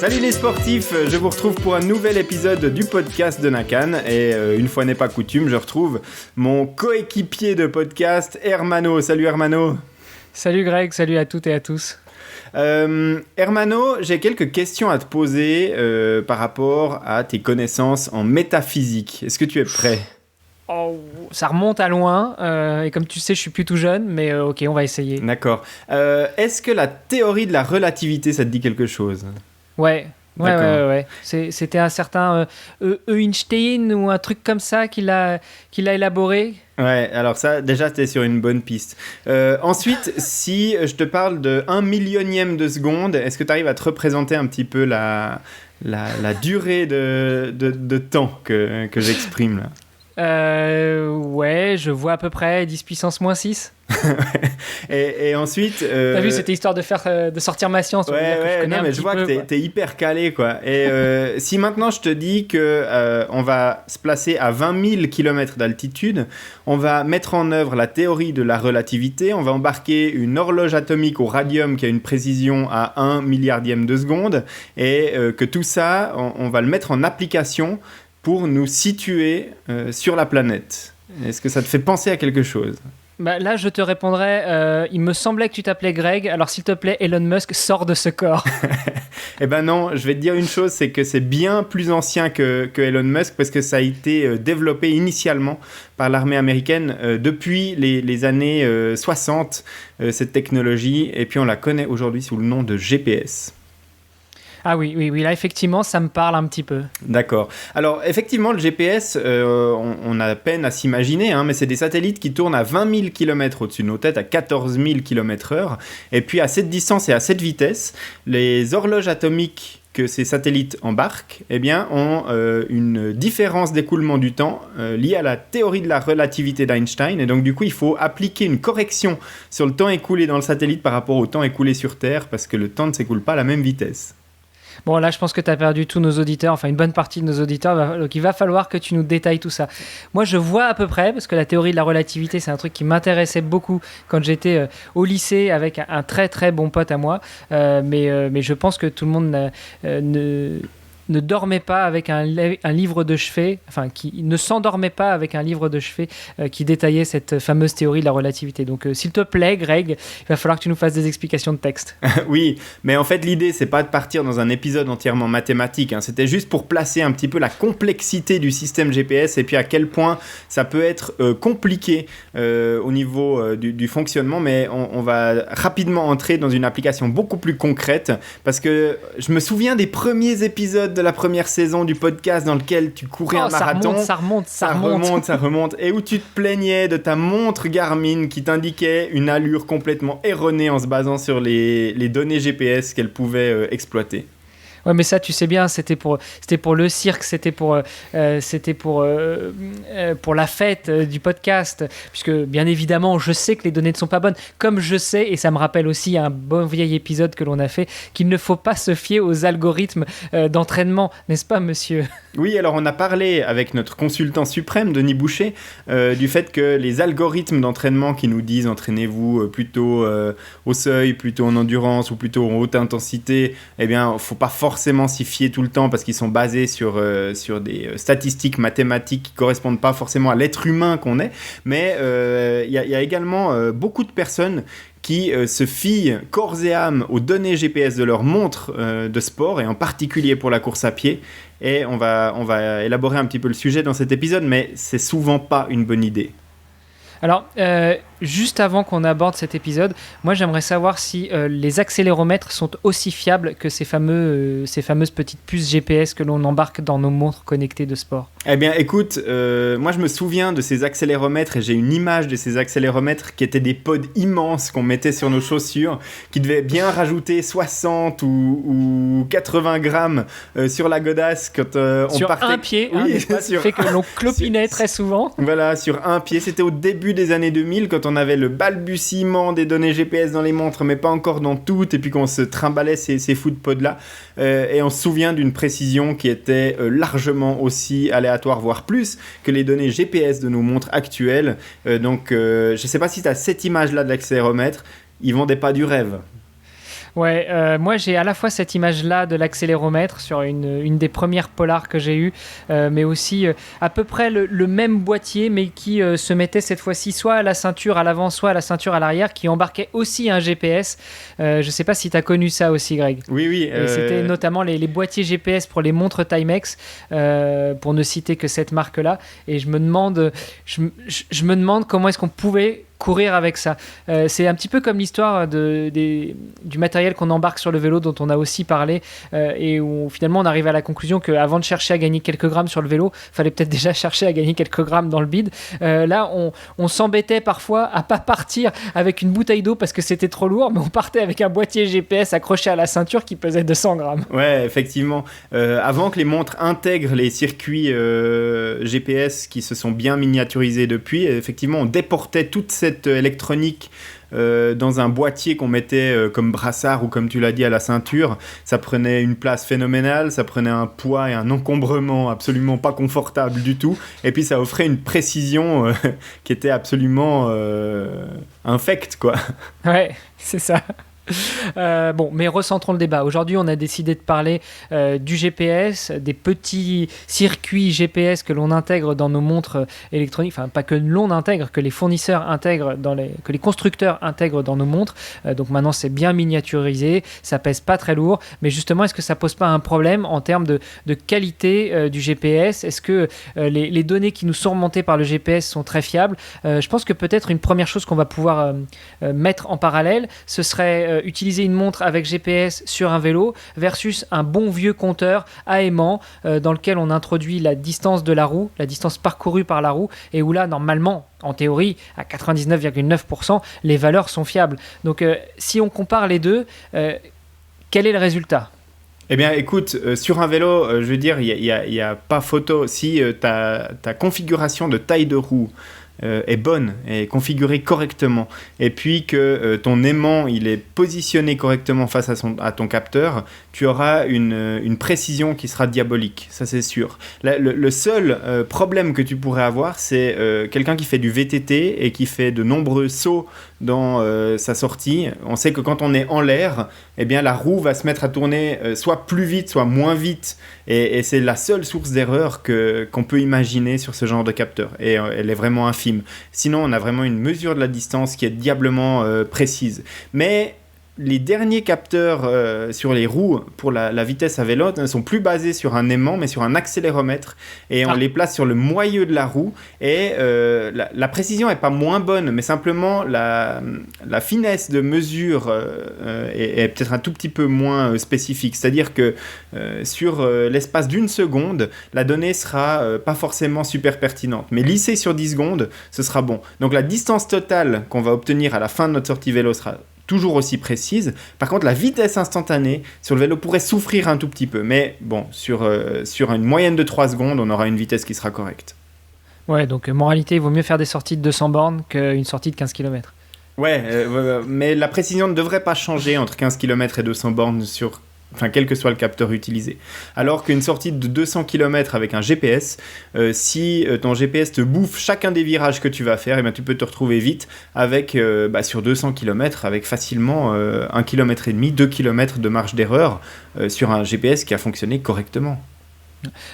Salut les sportifs, je vous retrouve pour un nouvel épisode du podcast de Nakan et une fois n'est pas coutume, je retrouve mon coéquipier de podcast, Hermano. Salut Hermano. Salut Greg, salut à toutes et à tous. Hermano, j'ai quelques questions à te poser par rapport à tes connaissances en métaphysique. Est-ce que tu es prêt ? Oh, ça remonte à loin, et comme tu sais, je suis plus tout jeune, mais ok, on va essayer. D'accord. Est-ce que la théorie de la relativité, ça te dit quelque chose ? Ouais. C'était un certain Einstein ou un truc comme ça qu'il a élaboré. Ouais, alors ça, déjà, t'es sur une bonne piste. Ensuite, si je te parle de 1 millionième de seconde, est-ce que tu arrives à te représenter un petit peu la durée de temps que j'exprime là ? Ouais, je vois à peu près 10 puissance moins 6. et ensuite... T'as vu, c'était histoire de sortir ma science. Ouais, non, mais je vois que t'es hyper calé, quoi. Et si maintenant je te dis qu'on va se placer à 20 000 km d'altitude, on va mettre en œuvre la théorie de la relativité, on va embarquer une horloge atomique au radium qui a une précision à 1 milliardième de seconde, et que tout ça, on va le mettre en application pour nous situer sur la planète. Est-ce que ça te fait penser à quelque chose ? Bah là, je te répondrais, il me semblait que tu t'appelais Greg, alors s'il te plaît, Elon Musk, sors de ce corps. Eh ben non, je vais te dire une chose, c'est que c'est bien plus ancien que Elon Musk, parce que ça a été développé initialement par l'armée américaine depuis les années 60, cette technologie, et puis on la connaît aujourd'hui sous le nom de GPS. Ah oui, là, effectivement, ça me parle un petit peu. D'accord. Alors, effectivement, le GPS, on a peine à s'imaginer, mais c'est des satellites qui tournent à 20 000 km au-dessus de nos têtes, à 14 000 km/h. Et puis, à cette distance et à cette vitesse, les horloges atomiques que ces satellites embarquent, ont une différence d'écoulement du temps liée à la théorie de la relativité d'Einstein. Et donc, du coup, il faut appliquer une correction sur le temps écoulé dans le satellite par rapport au temps écoulé sur Terre, parce que le temps ne s'écoule pas à la même vitesse. Bon, là, je pense que tu as perdu tous nos auditeurs, enfin une bonne partie de nos auditeurs, donc il va falloir que tu nous détailles tout ça. Moi, je vois à peu près, parce que la théorie de la relativité, c'est un truc qui m'intéressait beaucoup quand j'étais au lycée avec un très très bon pote à moi, mais je pense que tout le monde ne dormait pas avec un livre de chevet, enfin qui ne s'endormait pas avec un livre de chevet qui détaillait cette fameuse théorie de la relativité. Donc s'il te plaît Greg, il va falloir que tu nous fasses des explications de texte. Oui, mais en fait l'idée c'est pas de partir dans un épisode entièrement mathématique, c'était juste pour placer un petit peu la complexité du système GPS et puis à quel point ça peut être compliqué au niveau du fonctionnement, mais on va rapidement entrer dans une application beaucoup plus concrète, parce que je me souviens des premiers épisodes de la première saison du podcast dans lequel tu courais un marathon. Ça remonte. Et où tu te plaignais de ta montre Garmin qui t'indiquait une allure complètement erronée en se basant sur les données GPS qu'elle pouvait exploiter. Ouais, mais ça, tu sais bien, c'était pour le cirque, c'était pour la fête du podcast, puisque bien évidemment, je sais que les données ne sont pas bonnes, comme je sais, et ça me rappelle aussi un bon vieil épisode que l'on a fait, qu'il ne faut pas se fier aux algorithmes d'entraînement, n'est-ce pas, monsieur ? Oui, alors on a parlé avec notre consultant suprême, Denis Boucher, du fait que les algorithmes d'entraînement qui nous disent entraînez-vous plutôt au seuil, plutôt en endurance ou plutôt en haute intensité, faut pas forcément s'y fier tout le temps parce qu'ils sont basés sur des statistiques mathématiques qui correspondent pas forcément à l'être humain qu'on est, mais il y a également beaucoup de personnes qui se fient corps et âme aux données GPS de leur montre de sport, et en particulier pour la course à pied. Et on va élaborer un petit peu le sujet dans cet épisode, mais c'est souvent pas une bonne idée. Alors, juste avant qu'on aborde cet épisode, moi j'aimerais savoir si les accéléromètres sont aussi fiables que ces fameuses petites puces GPS que l'on embarque dans nos montres connectées de sport. Eh bien, écoute, moi je me souviens de ces accéléromètres, et j'ai une image de ces accéléromètres qui étaient des pods immenses qu'on mettait sur nos chaussures, qui devaient bien rajouter 60 ou 80 grammes sur la godasse quand on sur partait. Sur un pied, ça fait que l'on clopinait très souvent. Voilà, sur un pied. C'était au début des années 2000, quand on avait le balbutiement des données GPS dans les montres, mais pas encore dans toutes, et puis qu'on se trimballait ces fous de pods-là. Et on se souvient d'une précision qui était largement aussi aléatoire, voire plus, que les données GPS de nos montres actuelles. Donc, je ne sais pas si tu as cette image-là de l'accéléromètre. Ils vendaient pas du rêve. Ouais, moi j'ai à la fois cette image-là de l'accéléromètre sur une des premières Polar que j'ai eues, mais aussi à peu près le même boîtier, mais qui se mettait cette fois-ci soit à la ceinture à l'avant, soit à la ceinture à l'arrière, qui embarquait aussi un GPS. Je sais pas si tu as connu ça aussi, Greg. Oui, oui. Et c'était notamment les boîtiers GPS pour les montres Timex, pour ne citer que cette marque-là. Et je me demande comment est-ce qu'on pouvait courir avec ça. C'est un petit peu comme l'histoire du matériel qu'on embarque sur le vélo, dont on a aussi parlé, et où finalement on arrive à la conclusion qu'avant de chercher à gagner quelques grammes sur le vélo, il fallait peut-être déjà chercher à gagner quelques grammes dans le bide. Là, on s'embêtait parfois à pas partir avec une bouteille d'eau parce que c'était trop lourd, mais on partait avec un boîtier GPS accroché à la ceinture qui pesait 200 grammes. Ouais, effectivement. Avant que les montres intègrent les circuits GPS qui se sont bien miniaturisés depuis, effectivement, on déportait toute cette électronique dans un boîtier qu'on mettait comme brassard ou comme tu l'as dit à la ceinture. Ça prenait une place phénoménale, ça prenait un poids et un encombrement absolument pas confortable du tout, et puis ça offrait une précision qui était absolument infecte, quoi. Ouais, c'est ça. Bon, mais recentrons le débat. Aujourd'hui, on a décidé de parler du GPS, des petits circuits GPS que l'on intègre dans nos montres électroniques, enfin pas que l'on intègre, que les fournisseurs intègrent, que les constructeurs intègrent dans nos montres. Donc maintenant, c'est bien miniaturisé, ça pèse pas très lourd, mais justement, est-ce que ça pose pas un problème en termes de qualité du GPS? Est-ce que les données qui nous sont remontées par le GPS sont très fiables? Je pense que peut-être une première chose qu'on va pouvoir mettre en parallèle, ce serait utiliser une montre avec GPS sur un vélo versus un bon vieux compteur à aimant dans lequel on introduit la distance de la roue, la distance parcourue par la roue, et où là, normalement, en théorie, à 99,9%, les valeurs sont fiables. Donc, si on compare les deux, quel est le résultat ? Eh bien, écoute, sur un vélo, je veux dire, il y a pas photo. Si ta configuration de taille de roue est bonne, est configurée correctement, et puis que ton aimant il est positionné correctement face à ton capteur, tu auras une précision qui sera diabolique, ça c'est sûr. Le seul problème que tu pourrais avoir, c'est quelqu'un qui fait du VTT et qui fait de nombreux sauts dans sa sortie. On sait que quand on est en l'air, eh bien, la roue va se mettre à tourner soit plus vite, soit moins vite, et c'est la seule source d'erreur qu'on peut imaginer sur ce genre de capteur, et elle est vraiment infime. Sinon, on a vraiment une mesure de la distance qui est diablement précise. Mais les derniers capteurs sur les roues pour la vitesse à vélo ne sont plus basés sur un aimant mais sur un accéléromètre, et on les place sur le moyeu de la roue, et la précision n'est pas moins bonne, mais simplement la finesse de mesure est peut-être un tout petit peu moins spécifique, c'est-à-dire que sur l'espace d'une seconde la donnée sera pas forcément super pertinente, mais lissée sur 10 secondes ce sera bon. Donc la distance totale qu'on va obtenir à la fin de notre sortie vélo sera toujours aussi précise. Par contre, la vitesse instantanée sur le vélo pourrait souffrir un tout petit peu. Mais bon, sur une moyenne de 3 secondes, on aura une vitesse qui sera correcte. Ouais, donc moralité, il vaut mieux faire des sorties de 200 bornes qu'une sortie de 15 km. Ouais, mais la précision ne devrait pas changer entre 15 km et 200 bornes quel que soit le capteur utilisé. Alors qu'une sortie de 200 km avec un GPS, si ton GPS te bouffe chacun des virages que tu vas faire, eh bien, tu peux te retrouver vite avec, sur 200 km, avec facilement 1,5 km, 2 km de marge d'erreur sur un GPS qui a fonctionné correctement.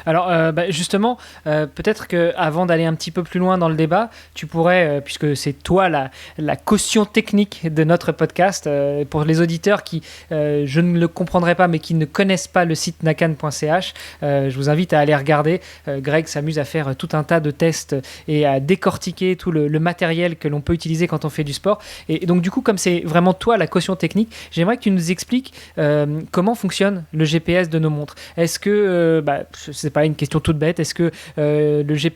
Alors justement, peut-être qu'avant d'aller un petit peu plus loin dans le débat, tu pourrais, puisque c'est toi la caution technique de notre podcast, pour les auditeurs qui, je ne le comprendrai pas, mais qui ne connaissent pas le site nakan.ch, je vous invite à aller regarder. Greg s'amuse à faire tout un tas de tests et à décortiquer tout le matériel que l'on peut utiliser quand on fait du sport. Et donc du coup, comme c'est vraiment toi la caution technique, j'aimerais que tu nous expliques comment fonctionne le GPS de nos montres. Est-ce que... c'est pas une question toute bête. Est-ce que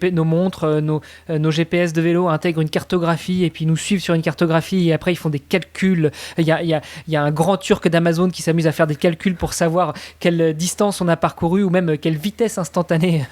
nos montres, nos GPS de vélo intègrent une cartographie et puis nous suivent sur une cartographie et après ils font des calculs? Il y a un grand turc d'Amazon qui s'amuse à faire des calculs pour savoir quelle distance on a parcouru ou même quelle vitesse instantanée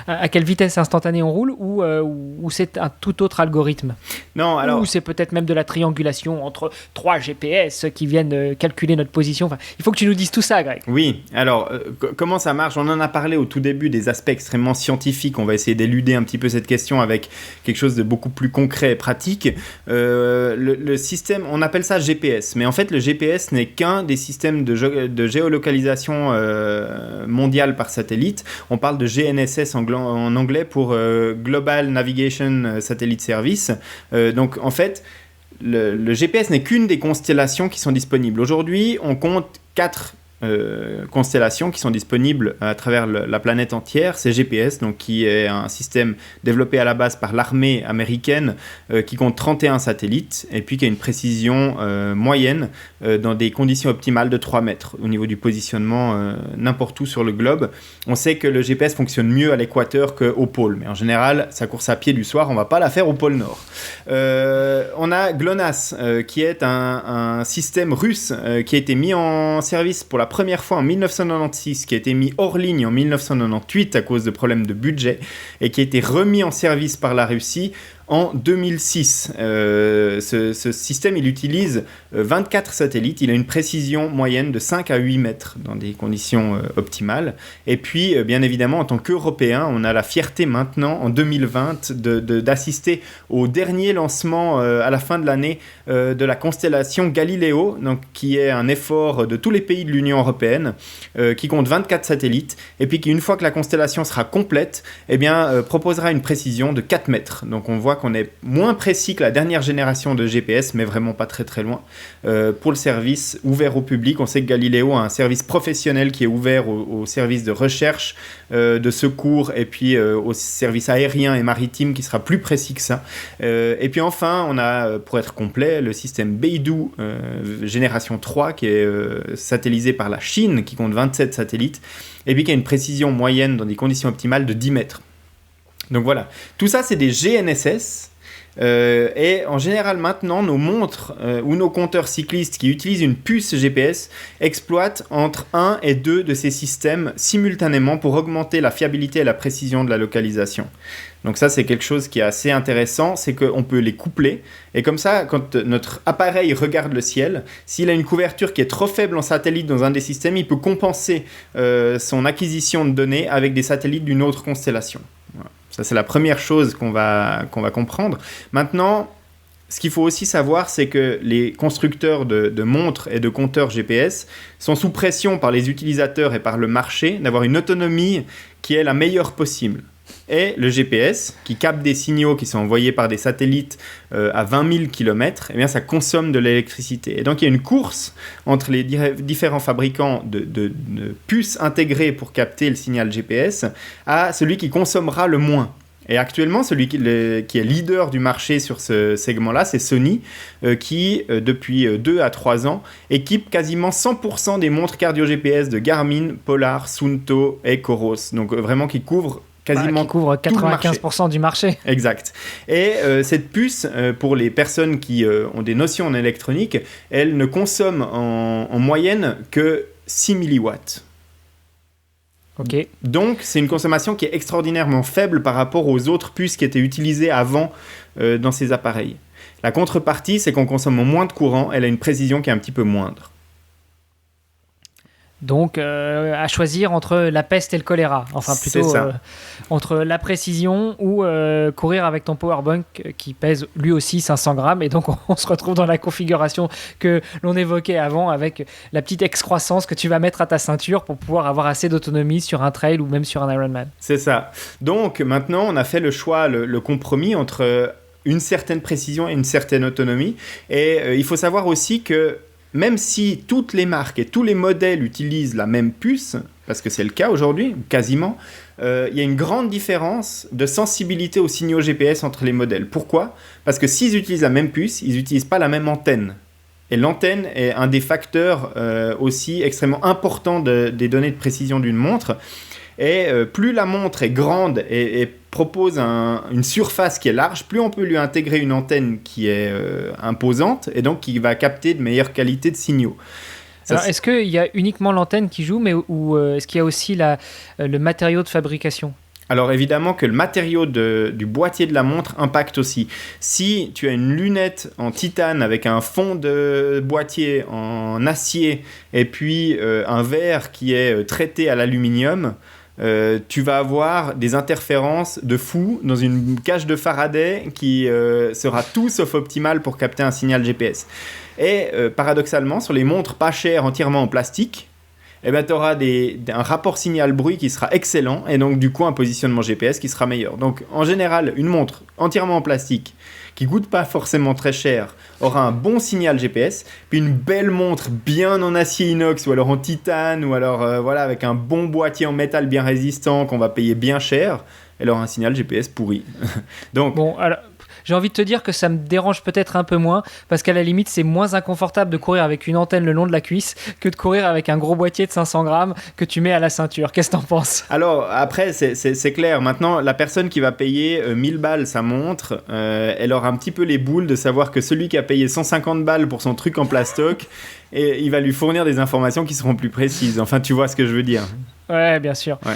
à quelle vitesse instantanée on roule, ou c'est un tout autre algorithme? Non, alors... Ou c'est peut-être même de la triangulation entre 3 GPS qui viennent calculer notre position. Enfin, il faut que tu nous dises tout ça, Greg. Oui, alors comment ça marche? marche. On en a parlé au tout début des aspects extrêmement scientifiques. On va essayer d'éluder un petit peu cette question avec quelque chose de beaucoup plus concret et pratique. Le système, on appelle ça GPS, mais en fait le GPS n'est qu'un des systèmes de géolocalisation mondiale par satellite. On parle de GNSS en anglais pour Global Navigation Satellite Service. Donc en fait, le GPS n'est qu'une des constellations qui sont disponibles. Aujourd'hui, on compte 4 constellations qui sont disponibles à travers la planète entière. C'est GPS, donc, qui est un système développé à la base par l'armée américaine qui compte 31 satellites et puis qui a une précision moyenne dans des conditions optimales de 3 mètres au niveau du positionnement n'importe où sur le globe. On sait que le GPS fonctionne mieux à l'équateur qu'au pôle, mais en général, sa course à pied du soir, on ne va pas la faire au pôle Nord. On a GLONASS, qui est un système russe qui a été mis en service pour la première fois en 1996, qui a été mis hors ligne en 1998 à cause de problèmes de budget et qui a été remis en service par la Russie en 2006. Ce système, il utilise 24 satellites. Il a une précision moyenne de 5 à 8 mètres dans des conditions optimales. Et puis, bien évidemment, en tant qu'Européens, on a la fierté maintenant, en 2020, d'assister au dernier lancement à la fin de l'année de la constellation Galileo, donc, qui est un effort de tous les pays de l'Union européenne, qui compte 24 satellites, et puis qui, une fois que la constellation sera complète, eh bien, proposera une précision de 4 mètres. Donc, on voit qu'on est moins précis que la dernière génération de GPS, mais vraiment pas très très loin. Pour le service ouvert au public, on sait que Galileo a un service professionnel qui est ouvert aux services de recherche, de secours, et puis aux services aériens et maritimes qui sera plus précis que ça. Et puis enfin, on a, pour être complet, le système Beidou génération 3 qui est satellisé par la Chine, qui compte 27 satellites, et puis qui a une précision moyenne dans des conditions optimales de 10 mètres. Donc voilà, tout ça c'est des GNSS et en général maintenant nos montres ou nos compteurs cyclistes qui utilisent une puce GPS exploitent entre 1 et 2 de ces systèmes simultanément pour augmenter la fiabilité et la précision de la localisation. Donc ça c'est quelque chose qui est assez intéressant, c'est qu'on peut les coupler et comme ça quand notre appareil regarde le ciel, s'il a une couverture qui est trop faible en satellite dans un des systèmes, il peut compenser son acquisition de données avec des satellites d'une autre constellation. Voilà. Ça, c'est la première chose qu'on va comprendre. Maintenant, ce qu'il faut aussi savoir, c'est que les constructeurs de montres et de compteurs GPS sont sous pression par les utilisateurs et par le marché d'avoir une autonomie qui est la meilleure possible. Et le GPS, qui capte des signaux qui sont envoyés par des satellites à 20 000 km, eh bien, ça consomme de l'électricité. Et donc, il y a une course entre les différents fabricants de puces intégrées pour capter le signal GPS à celui qui consommera le moins. Et actuellement, celui qui est leader du marché sur ce segment-là, c'est Sony, qui, depuis 2 à 3 ans, équipe quasiment 100% des montres cardio-GPS de Garmin, Polar, Suunto et Coros. Donc, vraiment, qui couvre quasiment qui couvre 95% du marché. Exact. Et cette puce, pour les personnes qui ont des notions en électronique, elle ne consomme en moyenne que 6 milliwatts. Okay. Donc, c'est une consommation qui est extraordinairement faible par rapport aux autres puces qui étaient utilisées avant dans ces appareils. La contrepartie, c'est qu'on consomme moins de courant, elle a une précision qui est un petit peu moindre. Donc, à choisir entre la peste et le choléra. Enfin, plutôt entre la précision ou courir avec ton powerbank qui pèse lui aussi 500 grammes. Et donc, on se retrouve dans la configuration que l'on évoquait avant avec la petite excroissance que tu vas mettre à ta ceinture pour pouvoir avoir assez d'autonomie sur un trail ou même sur un Ironman. C'est ça. Donc, maintenant, on a fait le choix, le compromis entre une certaine précision et une certaine autonomie. Et il faut savoir aussi que même si toutes les marques et tous les modèles utilisent la même puce, parce que c'est le cas aujourd'hui, quasiment, il y a une grande différence de sensibilité aux signaux GPS entre les modèles. Pourquoi ? Parce que s'ils utilisent la même puce, ils n'utilisent pas la même antenne. Et l'antenne est un des facteurs aussi extrêmement importants des données de précision d'une montre. Et plus la montre est grande et propose une surface qui est large, plus on peut lui intégrer une antenne qui est imposante et donc qui va capter de meilleure qualité de signaux. Alors, est-ce qu'il y a uniquement l'antenne qui joue, ou est-ce qu'il y a aussi le matériau de fabrication ? Alors évidemment que le matériau du boîtier de la montre impacte aussi. Si tu as une lunette en titane avec un fond de boîtier en acier et puis un verre qui est traité à l'aluminium, tu vas avoir des interférences de fou dans une cage de Faraday qui sera tout sauf optimale pour capter un signal GPS. Et paradoxalement, sur les montres pas chères entièrement en plastique, eh ben, tu auras un rapport signal-bruit qui sera excellent et donc du coup un positionnement GPS qui sera meilleur. Donc en général, une montre entièrement en plastique qui coûte pas forcément très cher aura un bon signal GPS, puis une belle montre bien en acier inox ou alors en titane ou alors voilà, avec un bon boîtier en métal bien résistant qu'on va payer bien cher, elle aura un signal GPS pourri. Donc, bon, alors, j'ai envie de te dire que ça me dérange peut-être un peu moins, parce qu'à la limite, c'est moins inconfortable de courir avec une antenne le long de la cuisse que de courir avec un gros boîtier de 500 grammes que tu mets à la ceinture. Qu'est-ce que t'en penses ? Alors, après, c'est clair. Maintenant, la personne qui va payer 1000 balles sa montre, elle aura un petit peu les boules de savoir que celui qui a payé 150 balles pour son truc en plastoc, et il va lui fournir des informations qui seront plus précises. Enfin, tu vois ce que je veux dire. Ouais, bien sûr. Ouais.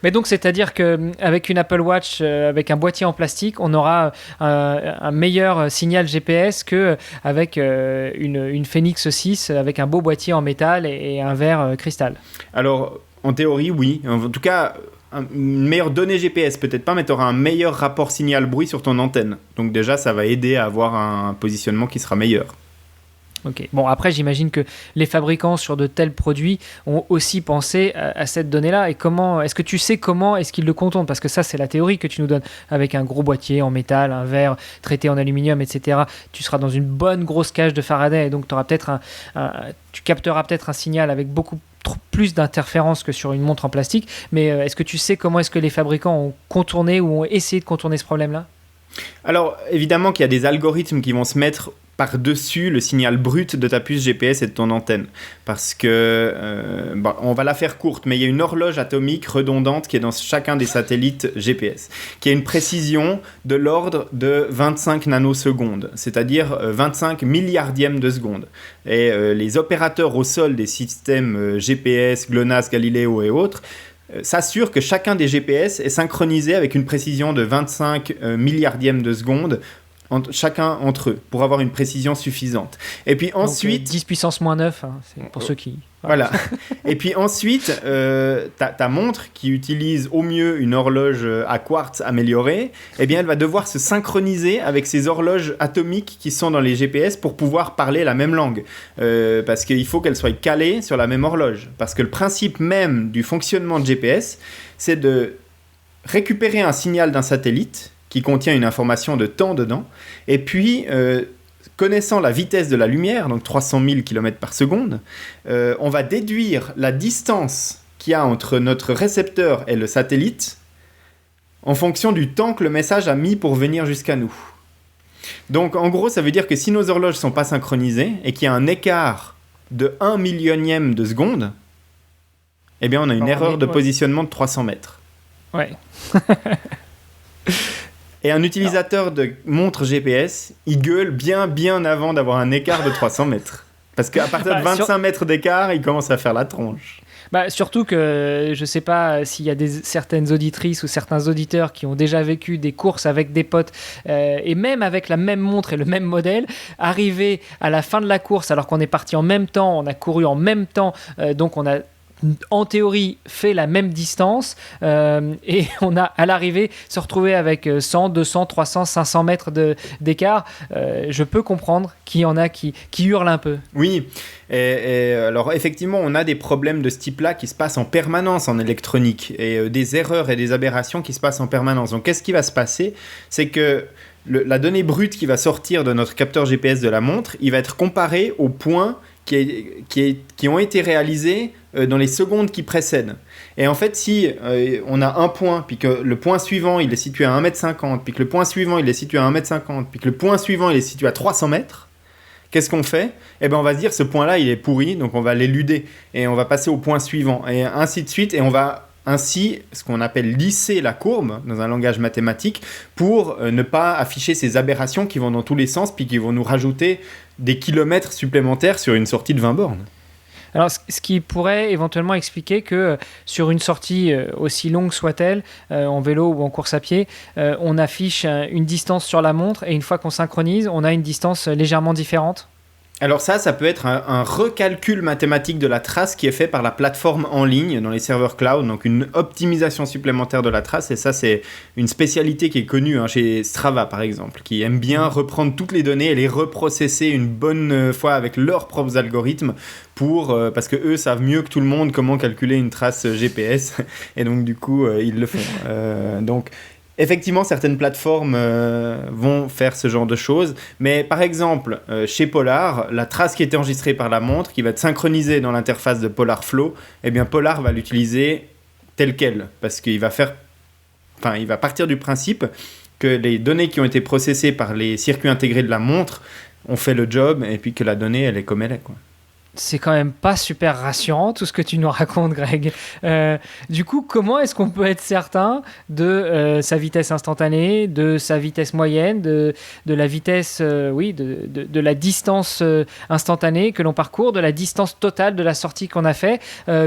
Mais donc, c'est-à-dire qu'avec une Apple Watch, avec un boîtier en plastique, on aura un meilleur signal GPS qu'avec une Fenix 6 avec un beau boîtier en métal et un verre cristal. Alors, en théorie, oui. En tout cas, une meilleure donnée GPS, peut-être pas, mais tu auras un meilleur rapport signal-bruit sur ton antenne. Donc déjà, ça va aider à avoir un positionnement qui sera meilleur. Ok. Bon, après, j'imagine que les fabricants sur de tels produits ont aussi pensé à cette donnée-là. Et est-ce que tu sais comment est-ce qu'ils le contournent ? Parce que ça, c'est la théorie que tu nous donnes. Avec un gros boîtier en métal, un verre traité en aluminium, etc., tu seras dans une bonne grosse cage de Faraday. Et donc, tu capteras peut-être un signal avec beaucoup plus d'interférences que sur une montre en plastique. Mais est-ce que tu sais comment est-ce que les fabricants ont contourné ou ont essayé de contourner ce problème-là ? Alors, évidemment qu'il y a des algorithmes qui vont se mettre par-dessus le signal brut de ta puce GPS et de ton antenne. Parce que, on va la faire courte, mais il y a une horloge atomique redondante qui est dans chacun des satellites GPS, qui a une précision de l'ordre de 25 nanosecondes, c'est-à-dire 25 milliardièmes de seconde. Et les opérateurs au sol des systèmes GPS, GLONASS, Galileo et autres s'assurent que chacun des GPS est synchronisé avec une précision de 25 milliardièmes de seconde chacun entre eux, pour avoir une précision suffisante. Et puis ensuite... Donc, 10 puissance moins 9, hein, c'est pour ceux qui... Voilà. Et puis ensuite, ta montre, qui utilise au mieux une horloge à quartz améliorée, eh bien, elle va devoir se synchroniser avec ces horloges atomiques qui sont dans les GPS pour pouvoir parler la même langue. Parce qu'il faut qu'elles soient calées sur la même horloge. Parce que le principe même du fonctionnement de GPS, c'est de récupérer un signal d'un satellite qui contient une information de temps dedans, et puis, connaissant la vitesse de la lumière, donc 300 000 km par seconde, on va déduire la distance qu'il y a entre notre récepteur et le satellite en fonction du temps que le message a mis pour venir jusqu'à nous. Donc, en gros, ça veut dire que si nos horloges ne sont pas synchronisées et qu'il y a un écart de 1 millionième de seconde, eh bien, on a une erreur de positionnement de 300 mètres. Ouais. Et un utilisateur de montre GPS, il gueule bien avant d'avoir un écart de 300 mètres. Parce qu'à partir de 25 mètres d'écart, il commence à faire la tronche. Surtout que je ne sais pas s'il y a certaines auditrices ou certains auditeurs qui ont déjà vécu des courses avec des potes et même avec la même montre et le même modèle, arriver à la fin de la course alors qu'on est parti en même temps, on a couru en même temps, donc on a en théorie fait la même distance et on a à l'arrivée se retrouver avec 100, 200, 300, 500 mètres d'écart. Je peux comprendre qu'il y en a qui hurlent un peu. Oui, et alors effectivement on a des problèmes de ce type-là qui se passent en permanence en électronique et des erreurs et des aberrations qui se passent en permanence. Donc qu'est-ce qui va se passer ? C'est que la donnée brute qui va sortir de notre capteur GPS de la montre, il va être comparé aux points qui ont été réalisés dans les secondes qui précèdent. Et en fait, si on a un point, puis que le point suivant, il est situé à 1m50, puis que le point suivant, il est situé à 1m50, puis que le point suivant, il est situé à 300 mètres, qu'est-ce qu'on fait ? Eh bien, on va se dire, ce point-là, il est pourri, donc on va l'éluder. Et on va passer au point suivant, et ainsi de suite, et on va ainsi, ce qu'on appelle lisser la courbe, dans un langage mathématique, pour ne pas afficher ces aberrations qui vont dans tous les sens, puis qui vont nous rajouter des kilomètres supplémentaires sur une sortie de 20 bornes. Alors, ce qui pourrait éventuellement expliquer que sur une sortie aussi longue soit-elle, en vélo ou en course à pied, on affiche une distance sur la montre et une fois qu'on synchronise, on a une distance légèrement différente. Alors ça peut être un recalcul mathématique de la trace qui est fait par la plateforme en ligne dans les serveurs cloud, donc une optimisation supplémentaire de la trace, et ça c'est une spécialité qui est connue chez Strava par exemple, qui aime bien reprendre toutes les données et les reprocesser une bonne fois avec leurs propres algorithmes parce que eux savent mieux que tout le monde comment calculer une trace GPS, et donc du coup ils le font. Donc effectivement, certaines plateformes vont faire ce genre de choses, mais par exemple, chez Polar, la trace qui était enregistrée par la montre, qui va être synchronisée dans l'interface de Polar Flow, eh bien Polar va l'utiliser telle quelle, parce qu'il va partir du principe que les données qui ont été processées par les circuits intégrés de la montre ont fait le job, et puis que la donnée, elle est comme elle est, quoi. C'est quand même pas super rassurant tout ce que tu nous racontes, Greg. Du coup, comment est-ce qu'on peut être certain de sa vitesse instantanée, de sa vitesse moyenne, de la vitesse, de la distance instantanée que l'on parcourt, de la distance totale de la sortie qu'on a fait?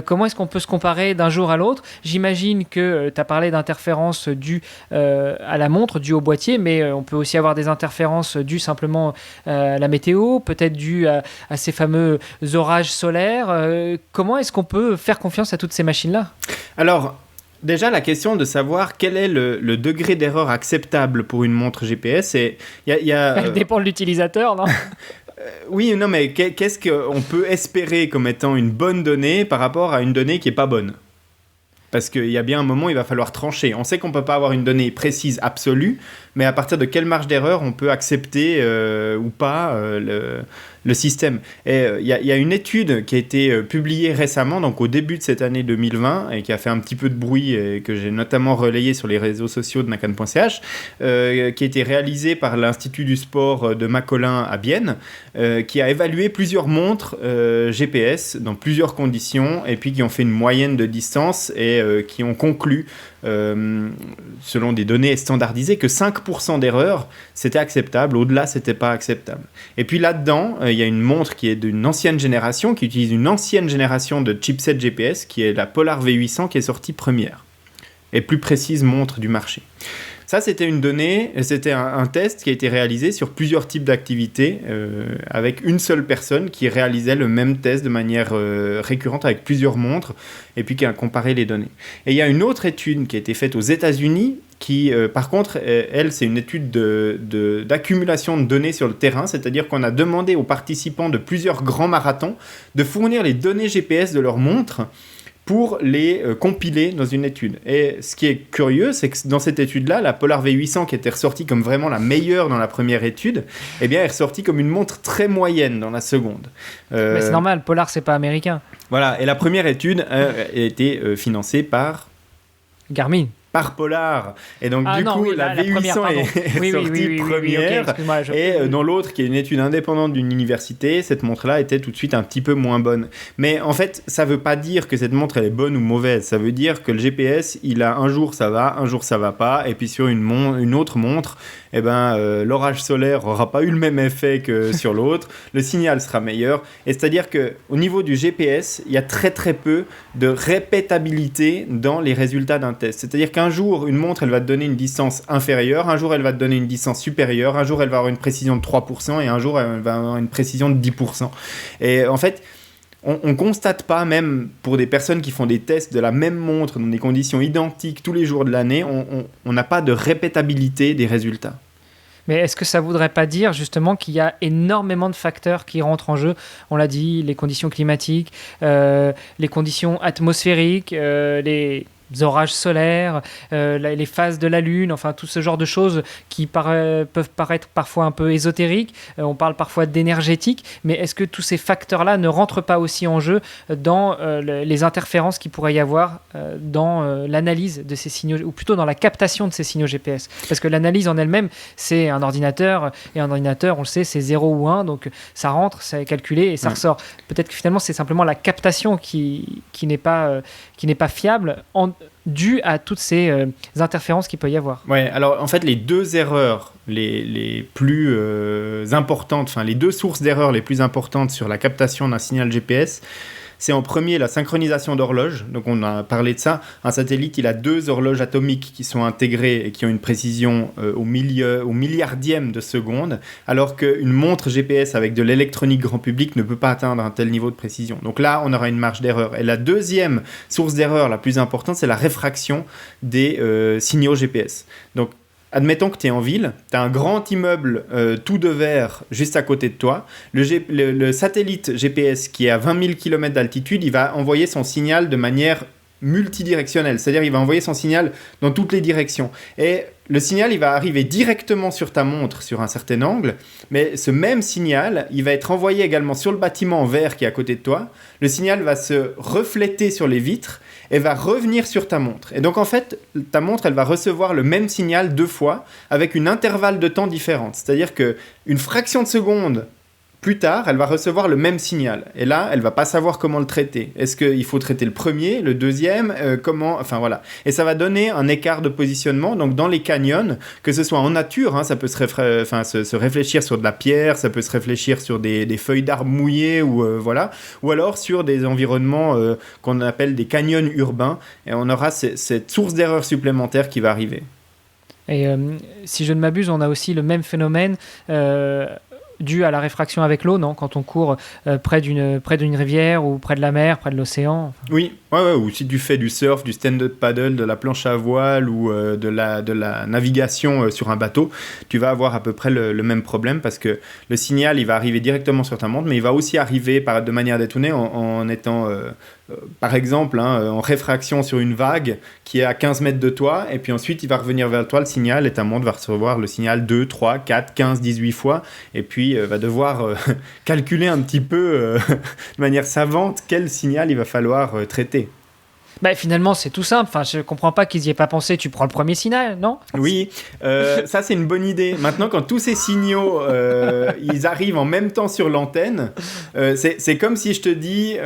Comment est-ce qu'on peut se comparer d'un jour à l'autre? J'imagine que tu as parlé d'interférences dues à la montre, dues au boîtier, mais on peut aussi avoir des interférences dues simplement à la météo, peut-être dues à ces fameux orages solaires. Comment est-ce qu'on peut faire confiance à toutes ces machines-là? Alors, déjà, la question de savoir quel est le degré d'erreur acceptable pour une montre GPS, Elle dépend de l'utilisateur, non? Oui, non, mais qu'est-ce qu'on peut espérer comme étant une bonne donnée par rapport à une donnée qui n'est pas bonne? Parce qu'il y a bien un moment, il va falloir trancher. On sait qu'on ne peut pas avoir une donnée précise, absolue, mais à partir de quelle marge d'erreur on peut accepter ou pas le système. Et il y a une étude qui a été publiée récemment, donc au début de cette année 2020, et qui a fait un petit peu de bruit, et que j'ai notamment relayé sur les réseaux sociaux de nakan.ch, qui a été réalisée par l'Institut du sport de Macolin à Bienne, qui a évalué plusieurs montres GPS dans plusieurs conditions, et puis qui ont fait une moyenne de distance, et qui ont conclu, selon des données standardisées, que 5% d'erreurs, c'était acceptable. Au-delà, c'était pas acceptable. Et puis là-dedans, il y a une montre qui est d'une ancienne génération, qui utilise une ancienne génération de chipset GPS, qui est la Polar V800, qui est sortie première. Et plus précise montre du marché. Ça, c'était une donnée, c'était un test qui a été réalisé sur plusieurs types d'activités avec une seule personne qui réalisait le même test de manière récurrente avec plusieurs montres et puis qui a comparé les données. Et il y a une autre étude qui a été faite aux États-Unis qui, par contre, elle, c'est une étude d'accumulation de données sur le terrain, c'est-à-dire qu'on a demandé aux participants de plusieurs grands marathons de fournir les données GPS de leur montre pour les compiler dans une étude. Et ce qui est curieux, c'est que dans cette étude-là, la Polar V800, qui était ressortie comme vraiment la meilleure dans la première étude, eh bien, est ressortie comme une montre très moyenne dans la seconde. Mais c'est normal, Polar, c'est pas américain. Voilà, et la première étude a été financée par Garmin. Par Polar. Et donc, la V800 est sortie première. Okay, et dans l'autre, qui est une étude indépendante d'une université, cette montre-là était tout de suite un petit peu moins bonne. Mais en fait, ça ne veut pas dire que cette montre elle est bonne ou mauvaise. Ça veut dire que le GPS, un jour ça va, un jour ça va pas. Et puis sur une autre montre, l'orage solaire n'aura pas eu le même effet que sur l'autre. Le signal sera meilleur. Et c'est-à-dire qu'au niveau du GPS, il y a très très peu de répétabilité dans les résultats d'un test. C'est-à-dire qu'un jour, une montre, elle va te donner une distance inférieure, un jour, elle va te donner une distance supérieure, un jour, elle va avoir une précision de 3%, et un jour, elle va avoir une précision de 10%. Et en fait, on ne constate pas, même pour des personnes qui font des tests de la même montre dans des conditions identiques tous les jours de l'année, on n'a pas de répétabilité des résultats. Mais est-ce que ça ne voudrait pas dire justement qu'il y a énormément de facteurs qui rentrent en jeu? On l'a dit, les conditions climatiques, les conditions atmosphériques, les orages solaires, les phases de la Lune, enfin tout ce genre de choses qui peuvent paraître parfois un peu ésotériques. On parle parfois d'énergétique, mais est-ce que tous ces facteurs-là ne rentrent pas aussi en jeu dans les interférences qu'il pourrait y avoir dans l'analyse de ces signaux, ou plutôt dans la captation de ces signaux GPS? Parce que l'analyse en elle-même, c'est un ordinateur, et un ordinateur, on le sait, c'est 0 ou 1, donc ça rentre, ça est calculé et ça ressort. Peut-être que finalement, c'est simplement la captation qui n'est pas fiable, dû à toutes ces interférences qu'il peut y avoir. Ouais, alors en fait, les deux erreurs les plus importantes, enfin les deux sources d'erreurs les plus importantes sur la captation d'un signal GPS, c'est en premier la synchronisation d'horloges. Donc on a parlé de ça. Un satellite, il a 2 horloges atomiques qui sont intégrées et qui ont une précision au milliardième de seconde, alors qu'une montre GPS avec de l'électronique grand public ne peut pas atteindre un tel niveau de précision. Donc là, on aura une marge d'erreur. Et la deuxième source d'erreur la plus importante, c'est la réfraction des signaux GPS. Donc, admettons que tu es en ville, tu as un grand immeuble tout de verre juste à côté de toi. Le satellite GPS qui est à 20 000 km d'altitude, il va envoyer son signal de manière multidirectionnelle. C'est-à-dire il va envoyer son signal dans toutes les directions. Et le signal, il va arriver directement sur ta montre sur un certain angle, mais ce même signal, il va être envoyé également sur le bâtiment en verre qui est à côté de toi. Le signal va se refléter sur les vitres et va revenir sur ta montre. Et donc, en fait, ta montre, elle va recevoir le même signal 2 fois avec une intervalle de temps différente. C'est-à-dire qu'une fraction de seconde plus tard, elle va recevoir le même signal. Et là, elle ne va pas savoir comment le traiter. Est-ce qu'il faut traiter le premier, le deuxième comment... Enfin, voilà. Et ça va donner un écart de positionnement. Donc, dans les canyons, que ce soit en nature, hein, ça peut se réfléchir sur de la pierre, ça peut se réfléchir sur des feuilles d'arbres mouillées, voilà. Ou alors sur des environnements qu'on appelle des canyons urbains. Et on aura cette source d'erreur supplémentaire qui va arriver. Et si je ne m'abuse, on a aussi le même phénomène... dû à la réfraction avec l'eau, non ? Quand on court près d'une rivière ou près de la mer, près de l'océan. Oui, ou si tu fais du surf, du stand-up paddle, de la planche à voile ou de la navigation sur un bateau, tu vas avoir à peu près le même problème parce que le signal, il va arriver directement sur ta montre, mais il va aussi arriver de manière détournée en étant... par exemple, en réfraction sur une vague qui est à 15 mètres de toi, et puis ensuite il va revenir vers toi le signal, et ta montre va recevoir le signal 2, 3, 4, 15, 18 fois, et puis va devoir calculer un petit peu de manière savante quel signal il va falloir traiter. Bah, finalement, c'est tout simple. Enfin, je ne comprends pas qu'ils n'y aient pas pensé. Tu prends le premier signal, non ? Oui, ça c'est une bonne idée. Maintenant, quand tous ces signaux, ils arrivent en même temps sur l'antenne, c'est comme si je te dis,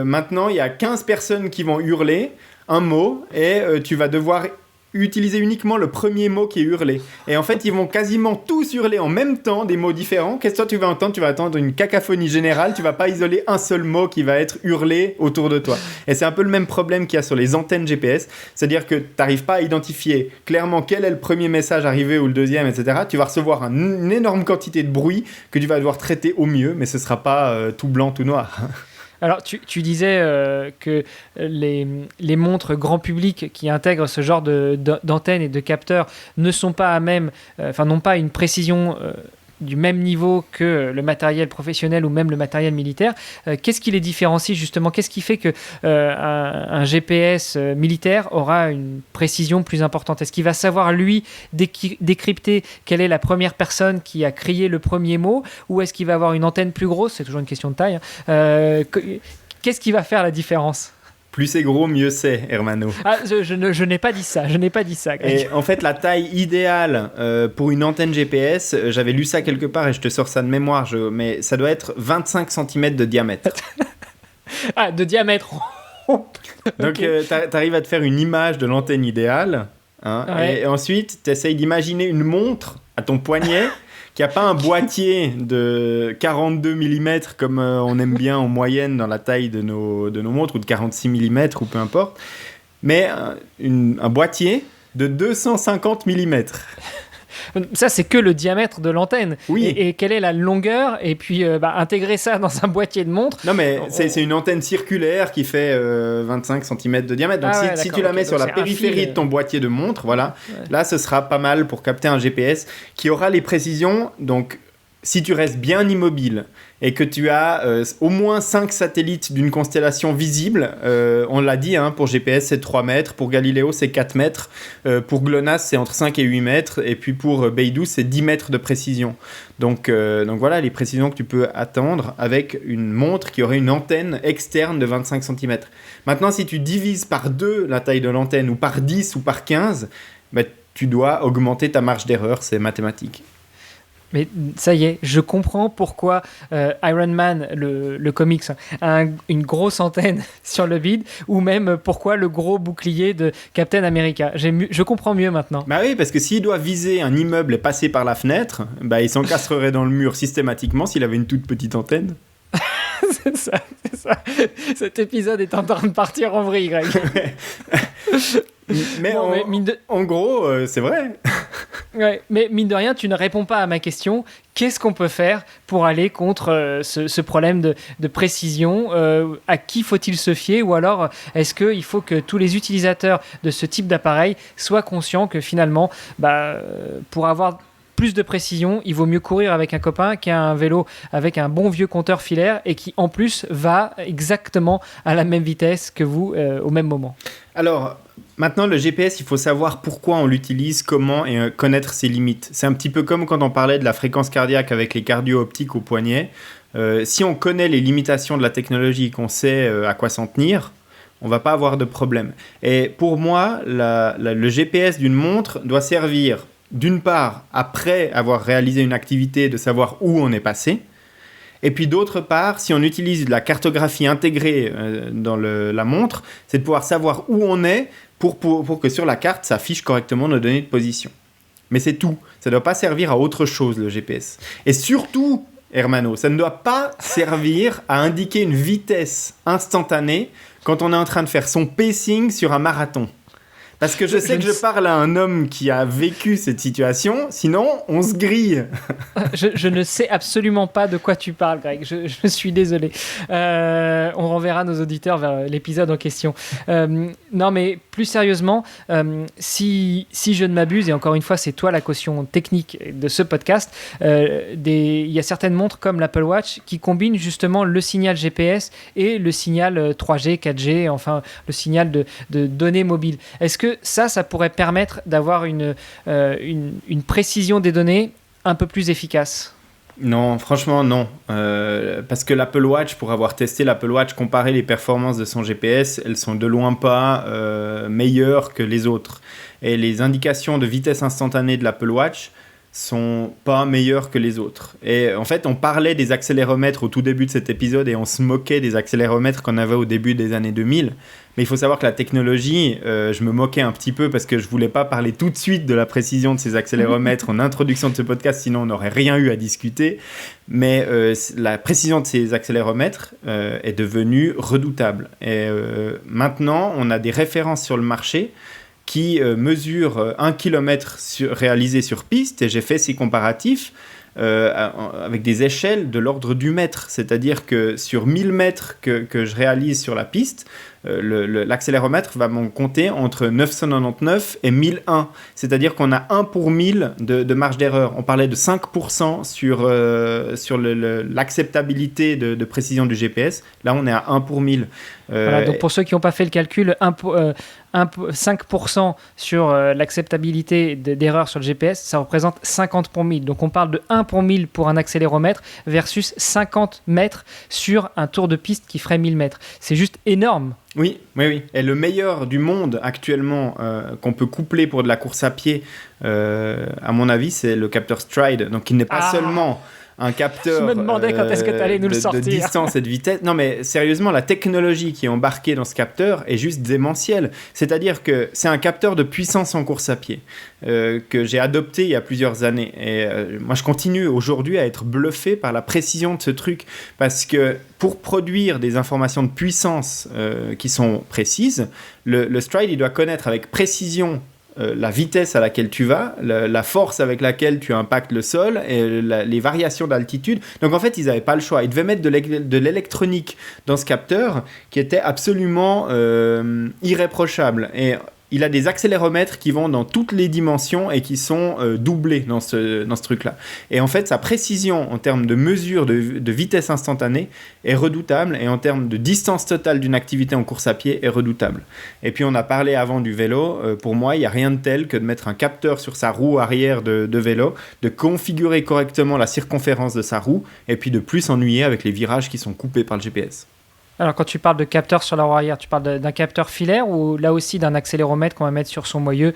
maintenant, il y a 15 personnes qui vont hurler un mot et tu vas devoir utiliser uniquement le premier mot qui est hurlé. Et en fait, ils vont quasiment tous hurler en même temps des mots différents. Qu'est-ce que tu vas entendre ? Tu vas entendre une cacophonie générale. Tu vas pas isoler un seul mot qui va être hurlé autour de toi. Et c'est un peu le même problème qu'il y a sur les antennes GPS. C'est-à-dire que tu n'arrives pas à identifier clairement quel est le premier message arrivé ou le deuxième, etc. Tu vas recevoir une énorme quantité de bruit que tu vas devoir traiter au mieux, mais ce sera pas tout blanc, tout noir. Alors, tu disais que les montres grand public qui intègrent ce genre d'antennes et de capteurs ne sont pas à même, n'ont pas une précision du même niveau que le matériel professionnel ou même le matériel militaire. Qu'est-ce qui les différencie justement ? Qu'est-ce qui fait qu'un GPS militaire aura une précision plus importante ? Est-ce qu'il va savoir, lui, décrypter quelle est la première personne qui a crié le premier mot ? Ou est-ce qu'il va avoir une antenne plus grosse ? C'est toujours une question de taille. Qu'est-ce qui va faire la différence ? Plus c'est gros, mieux c'est, Hermano. Ah, je n'ai pas dit ça, Greg. Et en fait, la taille idéale pour une antenne GPS, j'avais lu ça quelque part et je te sors ça de mémoire, mais ça doit être 25 cm de diamètre. Ah, de diamètre. Donc, t'arrives à te faire une image de l'antenne idéale, hein, ouais. Et ensuite, t'essayes d'imaginer une montre à ton poignet qui n'a pas un boîtier de 42 mm comme on aime bien en moyenne dans la taille de nos montres, ou de 46 mm, ou peu importe, mais un boîtier de 250 mm. Ça, c'est que le diamètre de l'antenne. Oui. Et quelle est la longueur ? Et puis, intégrer ça dans un boîtier de montre. Non, mais c'est une antenne circulaire qui fait 25 cm de diamètre. Donc, si tu la mets sur la périphérie de ton boîtier de montre, voilà, là, ce sera pas mal pour capter un GPS qui aura les précisions. Donc, si tu restes bien immobile et que tu as au moins 5 satellites d'une constellation visible, on l'a dit, hein, pour GPS c'est 3 mètres, pour Galileo c'est 4 mètres, pour GLONASS c'est entre 5 et 8 mètres, et puis pour Beidou c'est 10 mètres de précision. Donc voilà les précisions que tu peux attendre avec une montre qui aurait une antenne externe de 25 cm. Maintenant, si tu divises par 2 la taille de l'antenne, ou par 10 ou par 15, tu dois augmenter ta marge d'erreur, c'est mathématique. Mais ça y est, je comprends pourquoi Iron Man, le comics, a une grosse antenne sur le bide, ou même pourquoi le gros bouclier de Captain America. Je comprends mieux maintenant. Bah oui, parce que s'il doit viser un immeuble et passer par la fenêtre, il s'encastrerait dans le mur systématiquement s'il avait une toute petite antenne. C'est ça. Cet épisode est en train de partir en vrille, Greg. Mais en gros, c'est vrai. Ouais, mais mine de rien, tu ne réponds pas à ma question. Qu'est-ce qu'on peut faire pour aller contre ce problème de précision? À qui faut-il se fier? Ou alors, est-ce qu'il faut que tous les utilisateurs de ce type d'appareil soient conscients que finalement, pour avoir plus de précision, il vaut mieux courir avec un copain qui a un vélo avec un bon vieux compteur filaire et qui en plus va exactement à la même vitesse que vous au même moment? Alors, maintenant, le GPS, il faut savoir pourquoi on l'utilise, comment et connaître ses limites. C'est un petit peu comme quand on parlait de la fréquence cardiaque avec les cardio-optiques au poignet. Si on connaît les limitations de la technologie, qu'on sait à quoi s'en tenir, on va pas avoir de problème. Et pour moi, le GPS d'une montre doit servir, d'une part, après avoir réalisé une activité, de savoir où on est passé. Et puis d'autre part, si on utilise la cartographie intégrée dans la montre, c'est de pouvoir savoir où on est pour que sur la carte, ça affiche correctement nos données de position. Mais c'est tout. Ça ne doit pas servir à autre chose, le GPS. Et surtout, Hermano, ça ne doit pas servir à indiquer une vitesse instantanée quand on est en train de faire son pacing sur un marathon. Parce que je sais que je parle à un homme qui a vécu cette situation, sinon on se grille. Je ne sais absolument pas de quoi tu parles, Greg. Je suis désolé. On renverra nos auditeurs vers l'épisode en question. Non, mais plus sérieusement, si je ne m'abuse, et encore une fois, c'est toi la caution technique de ce podcast, il y a certaines montres comme l'Apple Watch qui combinent justement le signal GPS et le signal 3G, 4G, enfin le signal de données mobiles. Est-ce que ça pourrait permettre d'avoir une précision des données un peu plus efficace? Non, franchement non. Parce que l'Apple Watch, pour avoir testé l'Apple Watch, comparer les performances de son GPS, elles sont de loin pas meilleures que les autres. Et les indications de vitesse instantanée de l'Apple Watch sont pas meilleures que les autres. Et en fait, on parlait des accéléromètres au tout début de cet épisode et on se moquait des accéléromètres qu'on avait au début des années 2000. Mais il faut savoir que la technologie, je me moquais un petit peu parce que je voulais pas parler tout de suite de la précision de ces accéléromètres en introduction de ce podcast, sinon on n'aurait rien eu à discuter. Mais la précision de ces accéléromètres est devenue redoutable. Et maintenant, on a des références sur le marché qui mesure 1 km réalisé sur piste, et j'ai fait ces comparatifs avec des échelles de l'ordre du mètre, c'est-à-dire que sur 1000 mètres que je réalise sur la piste, l'accéléromètre va m'en compter entre 999 et 1001, c'est-à-dire qu'on a 1 pour 1000 de marge d'erreur. On parlait de 5% sur l'acceptabilité de précision du GPS, là on est à 1 pour 1000. Voilà, donc pour ceux qui n'ont pas fait le calcul, 5% sur l'acceptabilité d'erreur sur le GPS, ça représente 50 pour 1000. Donc on parle de 1 pour 1000 pour un accéléromètre versus 50 mètres sur un tour de piste qui ferait 1000 mètres. C'est juste énorme. Oui. Et le meilleur du monde actuellement qu'on peut coupler pour de la course à pied, à mon avis, c'est le capteur Stride. Donc il n'est pas seulement un capteur je me demandais quand est-ce que tu allais nous le sortir. De distance et de vitesse. Non, mais sérieusement, la technologie qui est embarquée dans ce capteur est juste démentielle. C'est-à-dire que c'est un capteur de puissance en course à pied que j'ai adopté il y a plusieurs années. Et moi, je continue aujourd'hui à être bluffé par la précision de ce truc. Parce que pour produire des informations de puissance qui sont précises, le Stride, il doit connaître avec précision la vitesse à laquelle tu vas, la force avec laquelle tu impactes le sol et les variations d'altitude. Donc en fait, ils n'avaient pas le choix. Ils devaient mettre de l'électronique dans ce capteur qui était absolument irréprochable. Et il a des accéléromètres qui vont dans toutes les dimensions et qui sont doublés dans ce truc-là. Et en fait, sa précision en termes de mesure de vitesse instantanée est redoutable, et en termes de distance totale d'une activité en course à pied est redoutable. Et puis on a parlé avant du vélo. Pour moi, il n'y a rien de tel que de mettre un capteur sur sa roue arrière de vélo, de configurer correctement la circonférence de sa roue, et puis de plus s'ennuyer avec les virages qui sont coupés par le GPS. Alors, quand tu parles de capteur sur la roue arrière, tu parles d'un capteur filaire ou là aussi d'un accéléromètre qu'on va mettre sur son moyeu,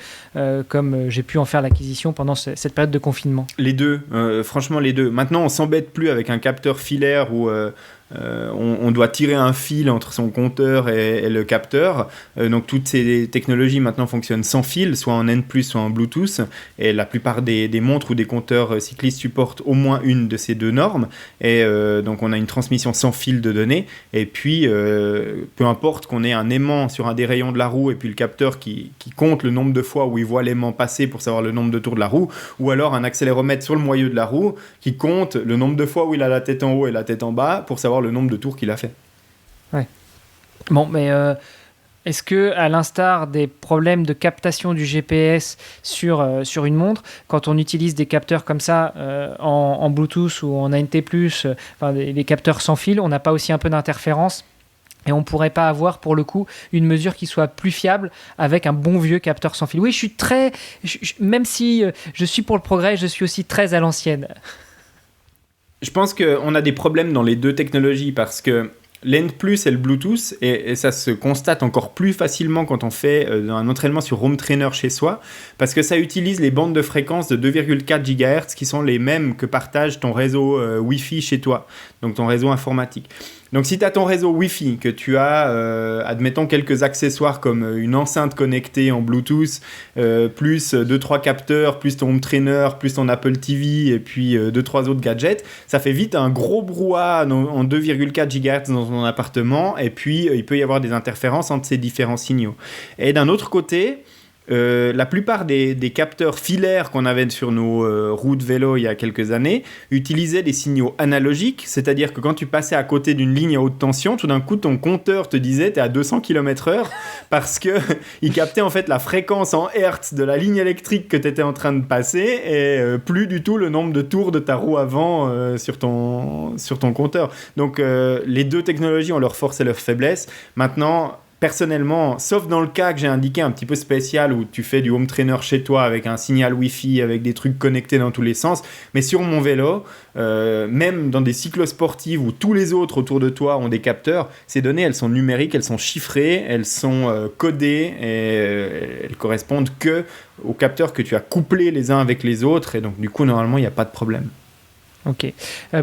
comme j'ai pu en faire l'acquisition pendant cette période de confinement? Les deux, franchement les deux. Maintenant, on s'embête plus avec un capteur filaire où on doit tirer un fil entre son compteur et le capteur. Donc toutes ces technologies maintenant fonctionnent sans fil, soit en N+, soit en Bluetooth, et la plupart des montres ou des compteurs cyclistes supportent au moins une de ces deux normes, et donc on a une transmission sans fil de données, et puis peu importe qu'on ait un aimant sur un des rayons de la roue, et puis le capteur qui compte le nombre de fois où il voit l'aimant passer pour savoir le nombre de tours de la roue, ou alors un accéléromètre sur le moyeu de la roue qui compte le nombre de fois où il a la tête en haut et la tête en bas pour savoir le nombre de tours qu'il a fait. Ouais. Bon, mais est-ce que, à l'instar des problèmes de captation du GPS sur une montre, quand on utilise des capteurs comme ça en Bluetooth ou en ANT+, enfin des capteurs sans fil, on n'a pas aussi un peu d'interférence? Et on ne pourrait pas avoir, pour le coup, une mesure qui soit plus fiable avec un bon vieux capteur sans fil. Oui, même si je suis pour le progrès, je suis aussi très à l'ancienne. Je pense qu'on a des problèmes dans les deux technologies parce que l'N+, et le Bluetooth, et ça se constate encore plus facilement quand on fait un entraînement sur Home Trainer chez soi, parce que ça utilise les bandes de fréquence de 2,4 GHz qui sont les mêmes que partage ton réseau Wi-Fi chez toi, donc ton réseau informatique. Donc si tu as ton réseau Wi-Fi, que tu as, admettons, quelques accessoires comme une enceinte connectée en Bluetooth, plus 2-3 capteurs, plus ton Home Trainer, plus ton Apple TV, et puis 2-3 autres gadgets, ça fait vite un gros brouhaha en 2,4 GHz dans ton appartement, et puis il peut y avoir des interférences entre ces différents signaux. Et d'un autre côté, la plupart des capteurs filaires qu'on avait sur nos roues de vélo il y a quelques années utilisaient des signaux analogiques, c'est-à-dire que quand tu passais à côté d'une ligne à haute tension, tout d'un coup ton compteur te disait t'es à 200 km/h parce qu'il captait en fait la fréquence en hertz de la ligne électrique que tu étais en train de passer et plus du tout le nombre de tours de ta roue avant sur ton compteur. Donc les deux technologies ont leurs forces et leurs faiblesses. Maintenant, personnellement, sauf dans le cas que j'ai indiqué un petit peu spécial où tu fais du home trainer chez toi avec un signal Wi-Fi, avec des trucs connectés dans tous les sens, mais sur mon vélo, même dans des cyclosportives où tous les autres autour de toi ont des capteurs, ces données, elles sont numériques, elles sont chiffrées, elles sont codées et elles correspondent que aux capteurs que tu as couplés les uns avec les autres, et donc du coup, normalement, il n'y a pas de problème. Ok.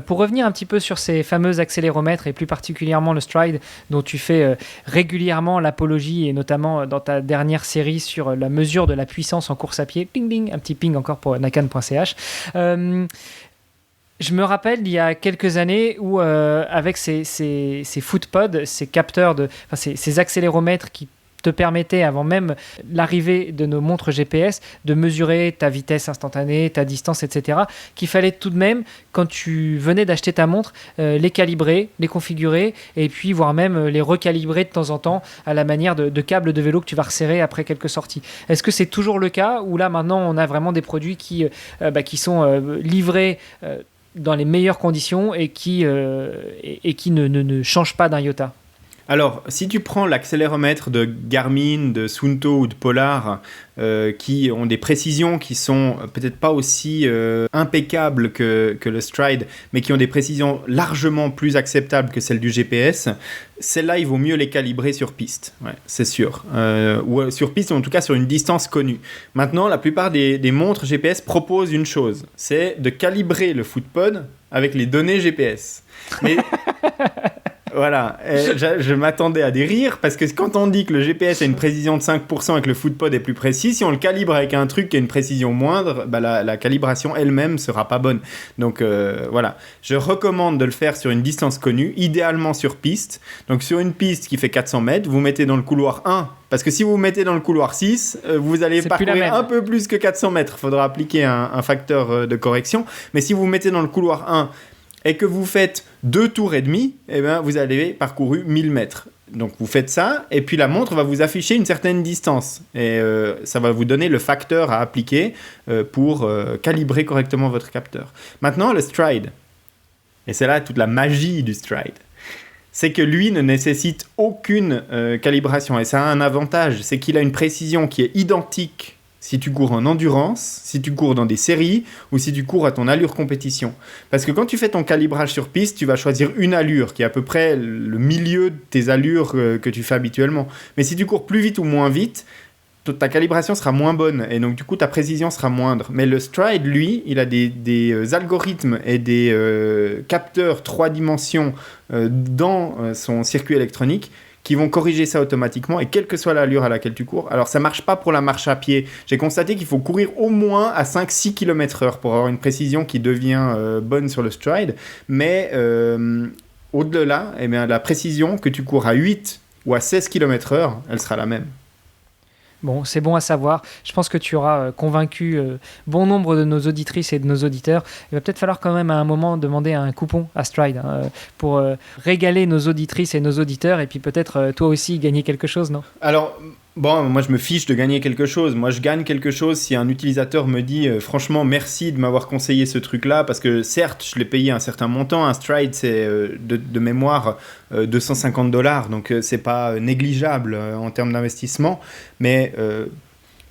Pour revenir un petit peu sur ces fameux accéléromètres et plus particulièrement le Stride dont tu fais régulièrement l'apologie et notamment dans ta dernière série sur la mesure de la puissance en course à pied, ping ping, un petit ping encore pour nakan.ch. Je me rappelle il y a quelques années où avec ces footpods, ces capteurs, ces accéléromètres qui te permettait, avant même l'arrivée de nos montres GPS, de mesurer ta vitesse instantanée, ta distance, etc., qu'il fallait tout de même, quand tu venais d'acheter ta montre, les calibrer, les configurer, et puis voire même les recalibrer de temps en temps à la manière de câbles de vélo que tu vas resserrer après quelques sorties. Est-ce que c'est toujours le cas, ou là maintenant on a vraiment des produits qui sont livrés dans les meilleures conditions et qui ne changent pas d'un iota? Alors, si tu prends l'accéléromètre de Garmin, de Suunto ou de Polar, qui ont des précisions qui sont peut-être pas aussi impeccables que le Stride, mais qui ont des précisions largement plus acceptables que celles du GPS, celles-là, il vaut mieux les calibrer sur piste, ouais, c'est sûr. Ou sur piste, ou en tout cas sur une distance connue. Maintenant, la plupart des montres GPS proposent une chose, c'est de calibrer le footpod avec les données GPS. Mais... Voilà, je m'attendais à des rires parce que quand on dit que le GPS a une précision de 5% et que le footpod est plus précis, si on le calibre avec un truc qui a une précision moindre, bah la calibration elle-même sera pas bonne. Donc voilà, je recommande de le faire sur une distance connue, idéalement sur piste. Donc sur une piste qui fait 400 mètres, vous mettez dans le couloir 1, parce que si vous mettez dans le couloir 6, vous allez parcourir un peu plus que 400 mètres. Il faudra appliquer un facteur de correction. Mais si vous mettez dans le couloir 1 et que vous faites 2 tours et demi, eh ben, vous avez parcouru 1000 mètres. Donc vous faites ça, et puis la montre va vous afficher une certaine distance. Et ça va vous donner le facteur à appliquer pour calibrer correctement votre capteur. Maintenant, le Stride, et c'est là toute la magie du Stride, c'est que lui ne nécessite aucune calibration. Et ça a un avantage, c'est qu'il a une précision qui est identique si tu cours en endurance, si tu cours dans des séries ou si tu cours à ton allure compétition. Parce que quand tu fais ton calibrage sur piste, tu vas choisir une allure qui est à peu près le milieu de tes allures que tu fais habituellement. Mais si tu cours plus vite ou moins vite, ta calibration sera moins bonne et donc du coup ta précision sera moindre. Mais le Stryd, lui, il a des algorithmes et des capteurs 3 dimensions dans son circuit électronique qui vont corriger ça automatiquement et quelle que soit l'allure à laquelle tu cours. Alors ça marche pas pour la marche à pied. J'ai constaté qu'il faut courir au moins à 5-6 km/h pour avoir une précision qui devient bonne sur le Stryd. Mais au-delà, eh bien, la précision que tu cours à 8 ou à 16 km/h, elle sera la même. Bon, c'est bon à savoir. Je pense que tu auras convaincu bon nombre de nos auditrices et de nos auditeurs. Il va peut-être falloir quand même à un moment demander un coupon à Stryd pour régaler nos auditrices et nos auditeurs et puis peut-être toi aussi gagner quelque chose, non ? Alors, bon, moi je me fiche de gagner quelque chose. Moi je gagne quelque chose si un utilisateur me dit franchement merci de m'avoir conseillé ce truc-là parce que certes je l'ai payé un certain montant. Un Stryd c'est de mémoire $250, donc c'est pas négligeable en termes d'investissement. Mais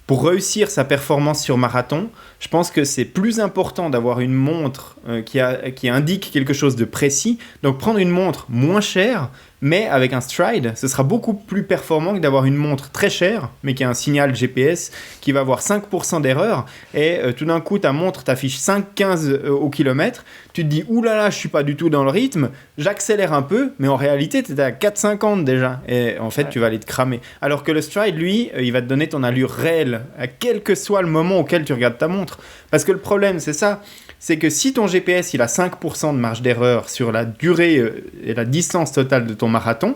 pour réussir sa performance sur marathon, je pense que c'est plus important d'avoir une montre qui indique quelque chose de précis. Donc prendre une montre moins chère, mais avec un Stryd, ce sera beaucoup plus performant que d'avoir une montre très chère, mais qui a un signal GPS qui va avoir 5% d'erreur. Et tout d'un coup, ta montre t'affiche 5,15 au kilomètre. Tu te dis, oulala, je suis pas du tout dans le rythme, j'accélère un peu, mais en réalité, tu étais à 4,50 déjà. Et en fait, tu vas aller te cramer. Alors que le Stryd, lui, il va te donner ton allure réelle, à quel que soit le moment auquel tu regardes ta montre. Parce que le problème, c'est ça. C'est que si ton GPS il a 5% de marge d'erreur sur la durée et la distance totale de ton marathon,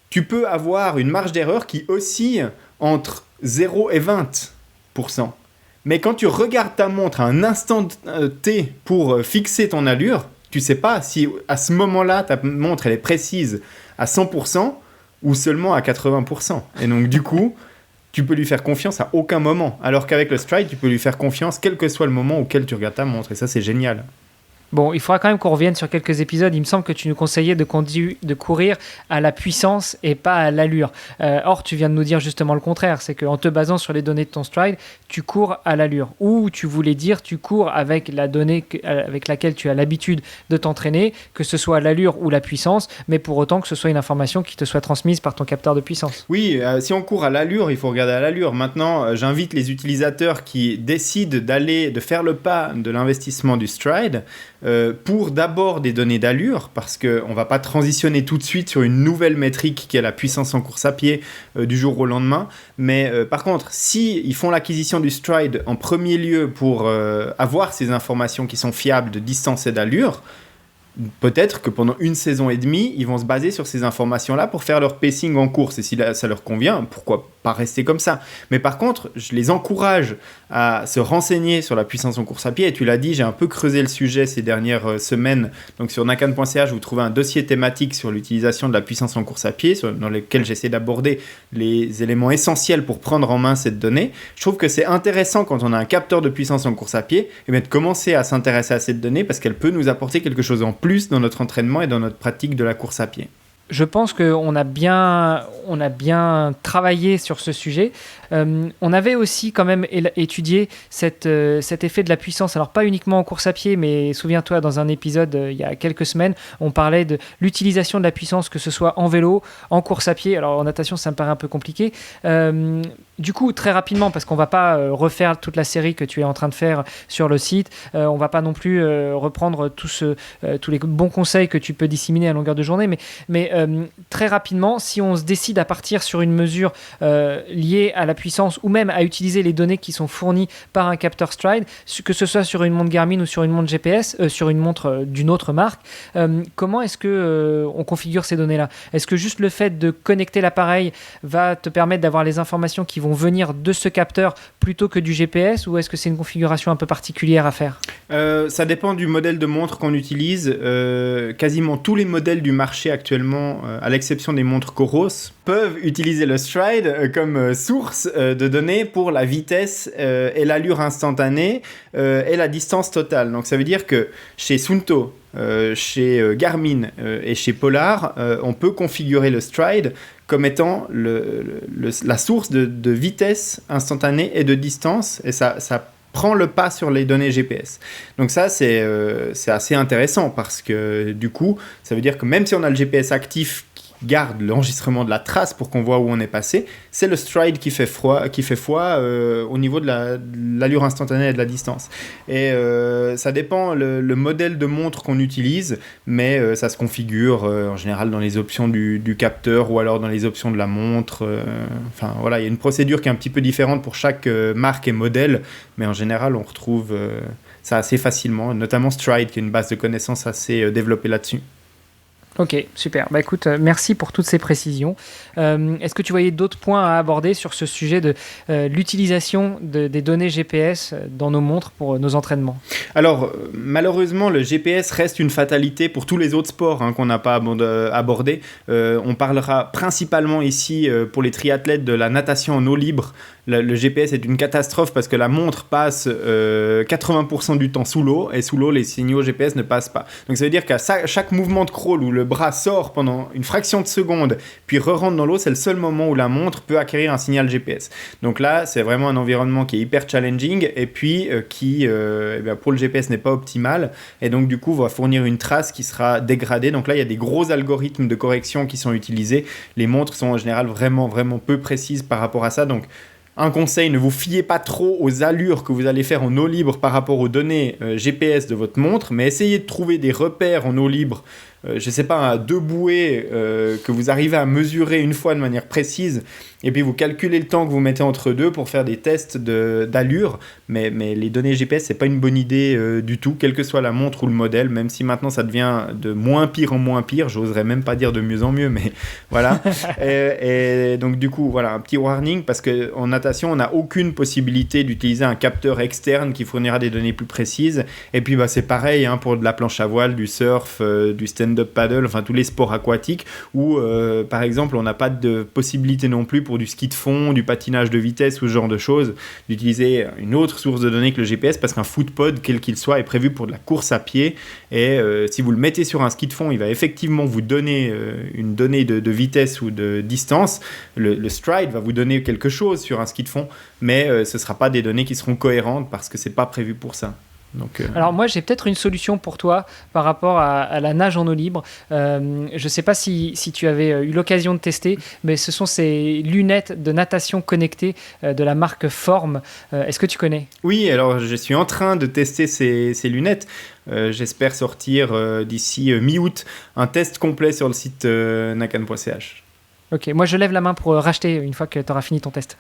tu peux avoir une marge d'erreur qui oscille entre 0 et 20%. Mais quand tu regardes ta montre à un instant T pour fixer ton allure, tu ne sais pas si à ce moment-là, ta montre elle est précise à 100% ou seulement à 80%. Et donc du coup, tu peux lui faire confiance à aucun moment. Alors qu'avec le Stryd, tu peux lui faire confiance quel que soit le moment auquel tu regardes ta montre. Et ça, c'est génial. Bon, il faudra quand même qu'on revienne sur quelques épisodes. Il me semble que tu nous conseillais de courir à la puissance et pas à l'allure. Or, tu viens de nous dire justement le contraire. C'est qu'en te basant sur les données de ton Stryd, tu cours à l'allure. Ou tu voulais dire tu cours avec la donnée avec laquelle tu as l'habitude de t'entraîner, que ce soit l'allure ou la puissance, mais pour autant que ce soit une information qui te soit transmise par ton capteur de puissance. Oui, si on court à l'allure, il faut regarder à l'allure. Maintenant, j'invite les utilisateurs qui décident de faire le pas de l'investissement du Stryd pour d'abord des données d'allure, parce qu'on ne va pas transitionner tout de suite sur une nouvelle métrique qui est la puissance en course à pied du jour au lendemain. Mais par contre, s'ils font l'acquisition du Stryd en premier lieu pour avoir ces informations qui sont fiables de distance et d'allure, peut-être que pendant une saison et demie, ils vont se baser sur ces informations-là pour faire leur pacing en course. Et si ça leur convient, pourquoi pas rester comme ça. Mais par contre, je les encourage à se renseigner sur la puissance en course à pied. Et tu l'as dit, j'ai un peu creusé le sujet ces dernières semaines. Donc sur nakan.ch, vous trouvez un dossier thématique sur l'utilisation de la puissance en course à pied, dans lequel j'essaie d'aborder les éléments essentiels pour prendre en main cette donnée. Je trouve que c'est intéressant quand on a un capteur de puissance en course à pied, et bien de commencer à s'intéresser à cette donnée parce qu'elle peut nous apporter quelque chose en plus dans notre entraînement et dans notre pratique de la course à pied. Je pense qu'on a bien travaillé sur ce sujet. On avait aussi quand même étudié cet effet de la puissance. Alors pas uniquement en course à pied, mais souviens-toi, dans un épisode il y a quelques semaines, on parlait de l'utilisation de la puissance, que ce soit en vélo, en course à pied. Alors en natation, ça me paraît un peu compliqué. Du coup, très rapidement, parce qu'on ne va pas refaire toute la série que tu es en train de faire sur le site, on ne va pas non plus reprendre tous les bons conseils que tu peux disséminer à longueur de journée, mais très rapidement, si on se décide à partir sur une mesure liée à la puissance ou même à utiliser les données qui sont fournies par un capteur Stryd, que ce soit sur une montre Garmin ou sur une montre GPS, sur une montre d'une autre marque, comment est-ce qu'on configure ces données-là ? Est-ce que juste le fait de connecter l'appareil va te permettre d'avoir les informations qui vont venir de ce capteur plutôt que du GPS, ou est-ce que c'est une configuration un peu particulière à faire ? Ça dépend du modèle de montre qu'on utilise. Quasiment tous les modèles du marché actuellement, à l'exception des montres Coros, peuvent utiliser le Stryd comme source de données pour la vitesse et l'allure instantanée et la distance totale. Donc ça veut dire que chez Suunto, chez Garmin et chez Polar, on peut configurer le Stryd comme étant la source de vitesse instantanée et de distance, et ça prend le pas sur les données GPS. Donc ça, c'est assez intéressant, parce que du coup, ça veut dire que même si on a le GPS actif garde l'enregistrement de la trace pour qu'on voit où on est passé, c'est le stride qui fait foi au niveau de l'allure instantanée et de la distance. Et ça dépend le modèle de montre qu'on utilise, mais ça se configure en général dans les options du capteur ou alors dans les options de la montre. Enfin voilà, il y a une procédure qui est un petit peu différente pour chaque marque et modèle, mais en général on retrouve ça assez facilement, notamment Stride qui est une base de connaissances assez développée là-dessus. Ok, super. Bah écoute, merci pour toutes ces précisions. Est-ce que tu voyais d'autres points à aborder sur ce sujet de l'utilisation des données GPS dans nos montres pour nos entraînements ? Alors, malheureusement, le GPS reste une fatalité pour tous les autres sports qu'on n'a pas abordés. On parlera principalement ici, pour les triathlètes, de la natation en eau libre. Le GPS est une catastrophe parce que la montre passe 80% du temps sous l'eau, et sous l'eau, les signaux GPS ne passent pas. Donc ça veut dire qu'à chaque mouvement de crawl où le bras sort pendant une fraction de seconde, puis re-rentre dans l'eau, c'est le seul moment où la montre peut acquérir un signal GPS. Donc là, c'est vraiment un environnement qui est hyper challenging, et puis qui, pour le GPS, n'est pas optimal, et donc du coup, va fournir une trace qui sera dégradée. Donc là, il y a des gros algorithmes de correction qui sont utilisés. Les montres sont en général vraiment, vraiment peu précises par rapport à ça, donc un conseil, ne vous fiez pas trop aux allures que vous allez faire en eau libre par rapport aux données GPS de votre montre, mais essayez de trouver des repères en eau libre, je ne sais pas, 2 bouées que vous arrivez à mesurer une fois de manière précise, et puis vous calculez le temps que vous mettez entre deux pour faire des tests d'allure, mais les données GPS, ce n'est pas une bonne idée du tout, quelle que soit la montre ou le modèle, même si maintenant ça devient de moins pire en moins pire, j'oserais même pas dire de mieux en mieux, mais voilà. et donc du coup, voilà, un petit warning, parce qu'en natation, on n'a aucune possibilité d'utiliser un capteur externe qui fournira des données plus précises, et puis c'est pareil pour de la planche à voile, du surf, du stand-up paddle, enfin tous les sports aquatiques, où par exemple, on n'a pas de possibilité non plus pour du ski de fond, du patinage de vitesse ou ce genre de choses, d'utiliser une autre source de données que le GPS, parce qu'un footpod, quel qu'il soit, est prévu pour de la course à pied, et si vous le mettez sur un ski de fond, il va effectivement vous donner une donnée de vitesse ou de distance. Le stride va vous donner quelque chose sur un ski de fond, mais ce ne sera pas des données qui seront cohérentes parce que ce n'est pas prévu pour ça. Donc, Alors moi j'ai peut-être une solution pour toi par rapport à la nage en eau libre. Je ne sais pas si tu avais eu l'occasion de tester, mais ce sont ces lunettes de natation connectées de la marque Form. Est-ce que tu connais ? Oui, alors je suis en train de tester ces lunettes. J'espère sortir d'ici mi-août un test complet sur le site nakan.ch. Ok, moi je lève la main pour racheter une fois que tu auras fini ton test.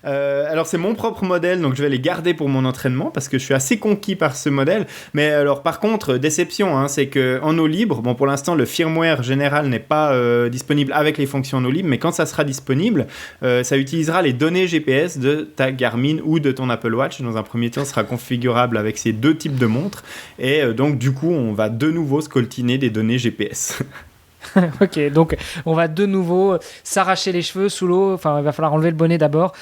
Alors c'est mon propre modèle, donc je vais les garder pour mon entraînement parce que je suis assez conquis par ce modèle. Mais alors par contre, déception, c'est qu'en eau libre, bon pour l'instant le firmware général n'est pas disponible avec les fonctions en eau libre, mais quand ça sera disponible, ça utilisera les données GPS de ta Garmin ou de ton Apple Watch. Dans un premier temps, ce sera configurable avec ces 2 types de montres, et donc du coup on va de nouveau scoltiner des données GPS. Ok, donc on va de nouveau s'arracher les cheveux sous l'eau. Enfin, il va falloir enlever le bonnet d'abord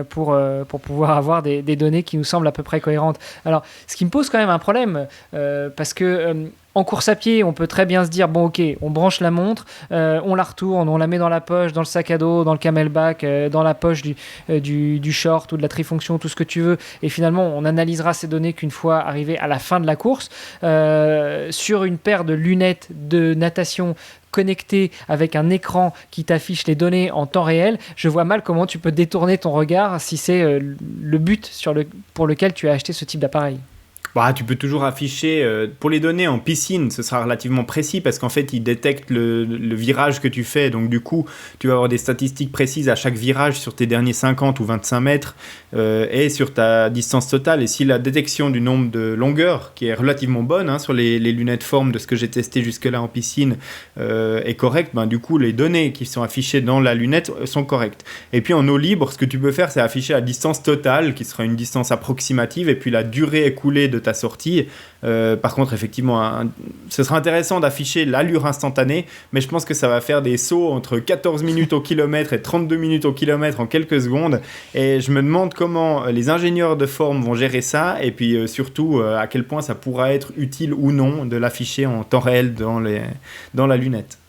pour pouvoir avoir des données qui nous semblent à peu près cohérentes. Alors, ce qui me pose quand même un problème, parce que en course à pied, on peut très bien se dire, bon ok, on branche la montre, on la retourne, on la met dans la poche, dans le sac à dos, dans le camelback, dans la poche du short ou de la trifonction, tout ce que tu veux, et finalement on analysera ces données qu'une fois arrivé à la fin de la course. Sur une paire de lunettes de natation connectées avec un écran qui t'affiche les données en temps réel, je vois mal comment tu peux détourner ton regard si c'est le but pour lequel tu as acheté ce type d'appareil. Tu peux toujours afficher, pour les données en piscine, ce sera relativement précis parce qu'en fait, il détecte le virage que tu fais. Donc du coup, tu vas avoir des statistiques précises à chaque virage sur tes derniers 50 ou 25 mètres et sur ta distance totale. Et si la détection du nombre de longueurs, qui est relativement bonne sur les lunettes Form de ce que j'ai testé jusque-là en piscine, est correcte, du coup, les données qui sont affichées dans la lunette sont correctes. Et puis en eau libre, ce que tu peux faire, c'est afficher la distance totale, qui sera une distance approximative, et puis la durée écoulée de ta sortie. Par contre, effectivement, ce sera intéressant d'afficher l'allure instantanée, mais je pense que ça va faire des sauts entre 14 minutes au kilomètre et 32 minutes au kilomètre en quelques secondes, et je me demande comment les ingénieurs de Form vont gérer ça, et puis surtout à quel point ça pourra être utile ou non de l'afficher en temps réel dans la lunette.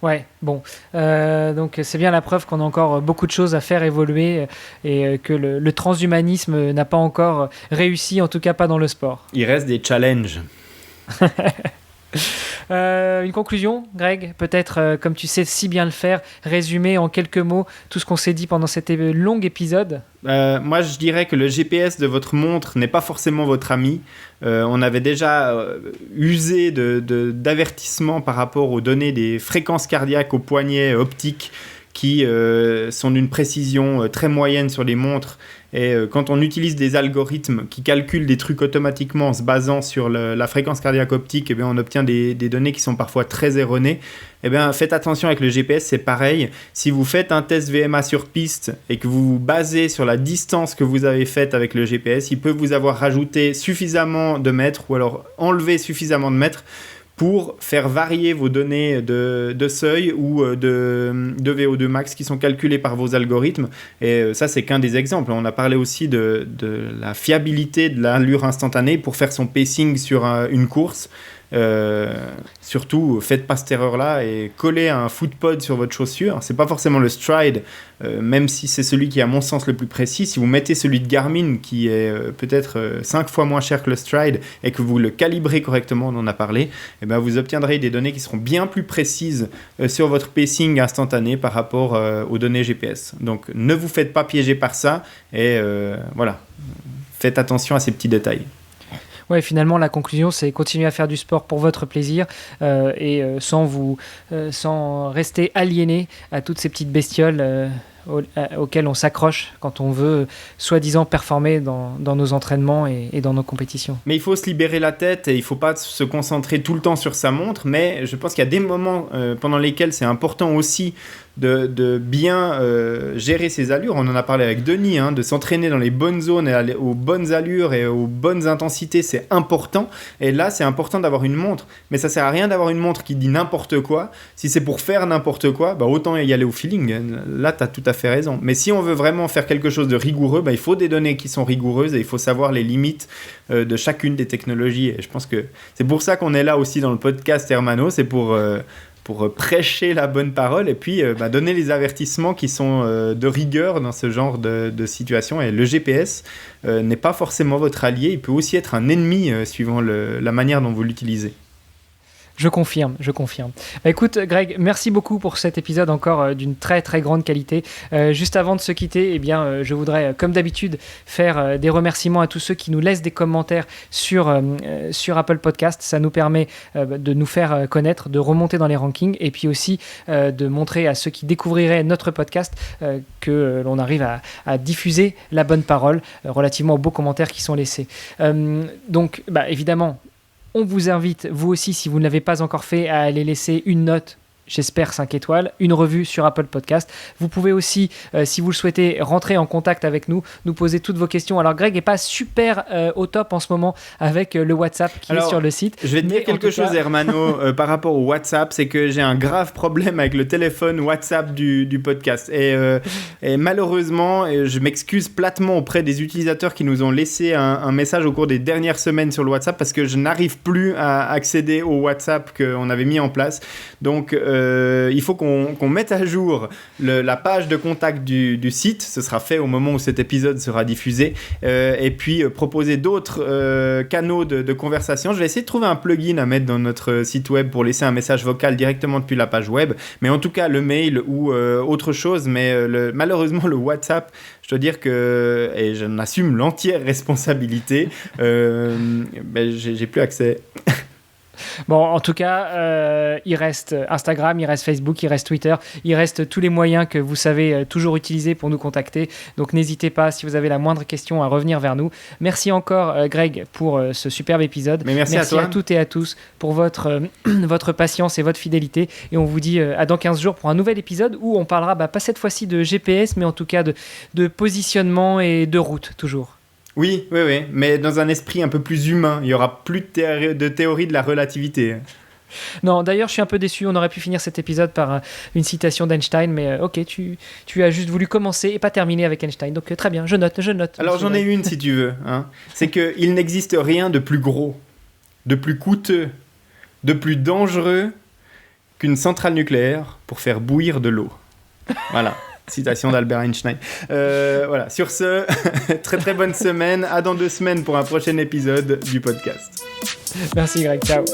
Ouais, bon. Donc c'est bien la preuve qu'on a encore beaucoup de choses à faire évoluer et que le transhumanisme n'a pas encore réussi, en tout cas pas dans le sport. Il reste des challenges. Une conclusion, Greg, peut-être, comme tu sais si bien le faire, résumer en quelques mots tout ce qu'on s'est dit pendant cet long épisode. Moi, je dirais que le GPS de votre montre n'est pas forcément votre ami. On avait déjà usé d'avertissements par rapport aux données des fréquences cardiaques au poignet optique qui sont d'une précision très moyenne sur les montres. Et quand on utilise des algorithmes qui calculent des trucs automatiquement en se basant sur la fréquence cardiaque optique, eh bien, on obtient des données qui sont parfois très erronées. Eh bien, faites attention avec le GPS, c'est pareil. Si vous faites un test VMA sur piste et que vous vous basez sur la distance que vous avez faite avec le GPS, il peut vous avoir rajouté suffisamment de mètres ou alors enlevé suffisamment de mètres pour faire varier vos données de seuil ou de VO2 max qui sont calculées par vos algorithmes. Et ça, c'est qu'un des exemples. On a parlé aussi de la fiabilité de l'allure instantanée pour faire son pacing sur une course. Surtout, faites pas cette erreur-là et collez un footpod sur votre chaussure. C'est pas forcément le Stride, même si c'est celui qui est à mon sens le plus précis. Si vous mettez celui de Garmin qui est peut-être 5 fois moins cher que le Stride et que vous le calibrez correctement, on en a parlé, et ben vous obtiendrez des données qui seront bien plus précises sur votre pacing instantané par rapport aux données GPS. Donc ne vous faites pas piéger par ça et voilà, faites attention à ces petits détails. Ouais, finalement, la conclusion, c'est continuer à faire du sport pour votre plaisir et sans rester aliéné à toutes ces petites bestioles auxquelles on s'accroche quand on veut soi-disant performer dans nos entraînements et dans nos compétitions. Mais il faut se libérer la tête et il ne faut pas se concentrer tout le temps sur sa montre, mais je pense qu'il y a des moments pendant lesquels c'est important aussi de bien gérer ses allures. On en a parlé avec Denis, de s'entraîner dans les bonnes zones et aller aux bonnes allures et aux bonnes intensités, c'est important. Et là, c'est important d'avoir une montre. Mais ça ne sert à rien d'avoir une montre qui dit n'importe quoi. Si c'est pour faire n'importe quoi, autant y aller au feeling. Là, tu as tout à fait raison. Mais si on veut vraiment faire quelque chose de rigoureux, il faut des données qui sont rigoureuses et il faut savoir les limites de chacune des technologies. Et je pense que c'est pour ça qu'on est là aussi dans le podcast Hermano, c'est pour prêcher la bonne parole et puis donner les avertissements qui sont de rigueur dans ce genre de situation. Et le GPS n'est pas forcément votre allié, il peut aussi être un ennemi suivant la manière dont vous l'utilisez. Je confirme. Écoute, Greg, merci beaucoup pour cet épisode encore d'une très très grande qualité. Juste avant de se quitter, je voudrais, comme d'habitude, faire des remerciements à tous ceux qui nous laissent des commentaires sur Apple Podcast. Ça nous permet de nous faire connaître, de remonter dans les rankings et puis aussi de montrer à ceux qui découvriraient notre podcast que l'on arrive à diffuser la bonne parole relativement aux beaux commentaires qui sont laissés. Donc, évidemment, on vous invite, vous aussi, si vous ne l'avez pas encore fait, à aller laisser une note, j'espère 5 étoiles, une revue sur Apple Podcast. Vous pouvez aussi, si vous le souhaitez, rentrer en contact avec nous, nous poser toutes vos questions. Alors Greg n'est pas super au top en ce moment avec le WhatsApp qui est sur le site. Je vais te dire quelque chose, Hermano, par rapport au WhatsApp, c'est que j'ai un grave problème avec le téléphone WhatsApp du podcast. Et malheureusement, je m'excuse platement auprès des utilisateurs qui nous ont laissé un message au cours des dernières semaines sur le WhatsApp parce que je n'arrive plus à accéder au WhatsApp qu'on avait mis en place. Donc, il faut qu'on mette à jour la page de contact du site. Ce sera fait au moment où cet épisode sera diffusé. Et puis proposer d'autres canaux de conversation. Je vais essayer de trouver un plugin à mettre dans notre site web pour laisser un message vocal directement depuis la page web. Mais en tout cas, le mail ou autre chose. Mais malheureusement, le WhatsApp, je dois dire que, et j'en assume l'entière responsabilité, j'ai plus accès. Bon, en tout cas, il reste Instagram, il reste Facebook, il reste Twitter, il reste tous les moyens que vous savez toujours utiliser pour nous contacter. Donc n'hésitez pas, si vous avez la moindre question, à revenir vers nous. Merci encore, Greg, pour ce superbe épisode. Mais merci à toi. À toutes et à tous pour votre patience et votre fidélité. Et on vous dit à dans 15 jours pour un nouvel épisode où on parlera, pas cette fois-ci de GPS, mais en tout cas de positionnement et de route, toujours. Oui, mais dans un esprit un peu plus humain. Il n'y aura plus de théorie de la relativité. Non, d'ailleurs, je suis un peu déçu. On aurait pu finir cet épisode par une citation d'Einstein, mais ok, tu as juste voulu commencer et pas terminer avec Einstein. Donc très bien, je note. Alors j'en ai une si tu veux. C'est qu'il n'existe rien de plus gros, de plus coûteux, de plus dangereux qu'une centrale nucléaire pour faire bouillir de l'eau. Voilà. Citation d'Albert Einstein. Voilà. Sur ce, très très bonne semaine. À dans 2 semaines pour un prochain épisode du podcast. Merci Greg. Ciao.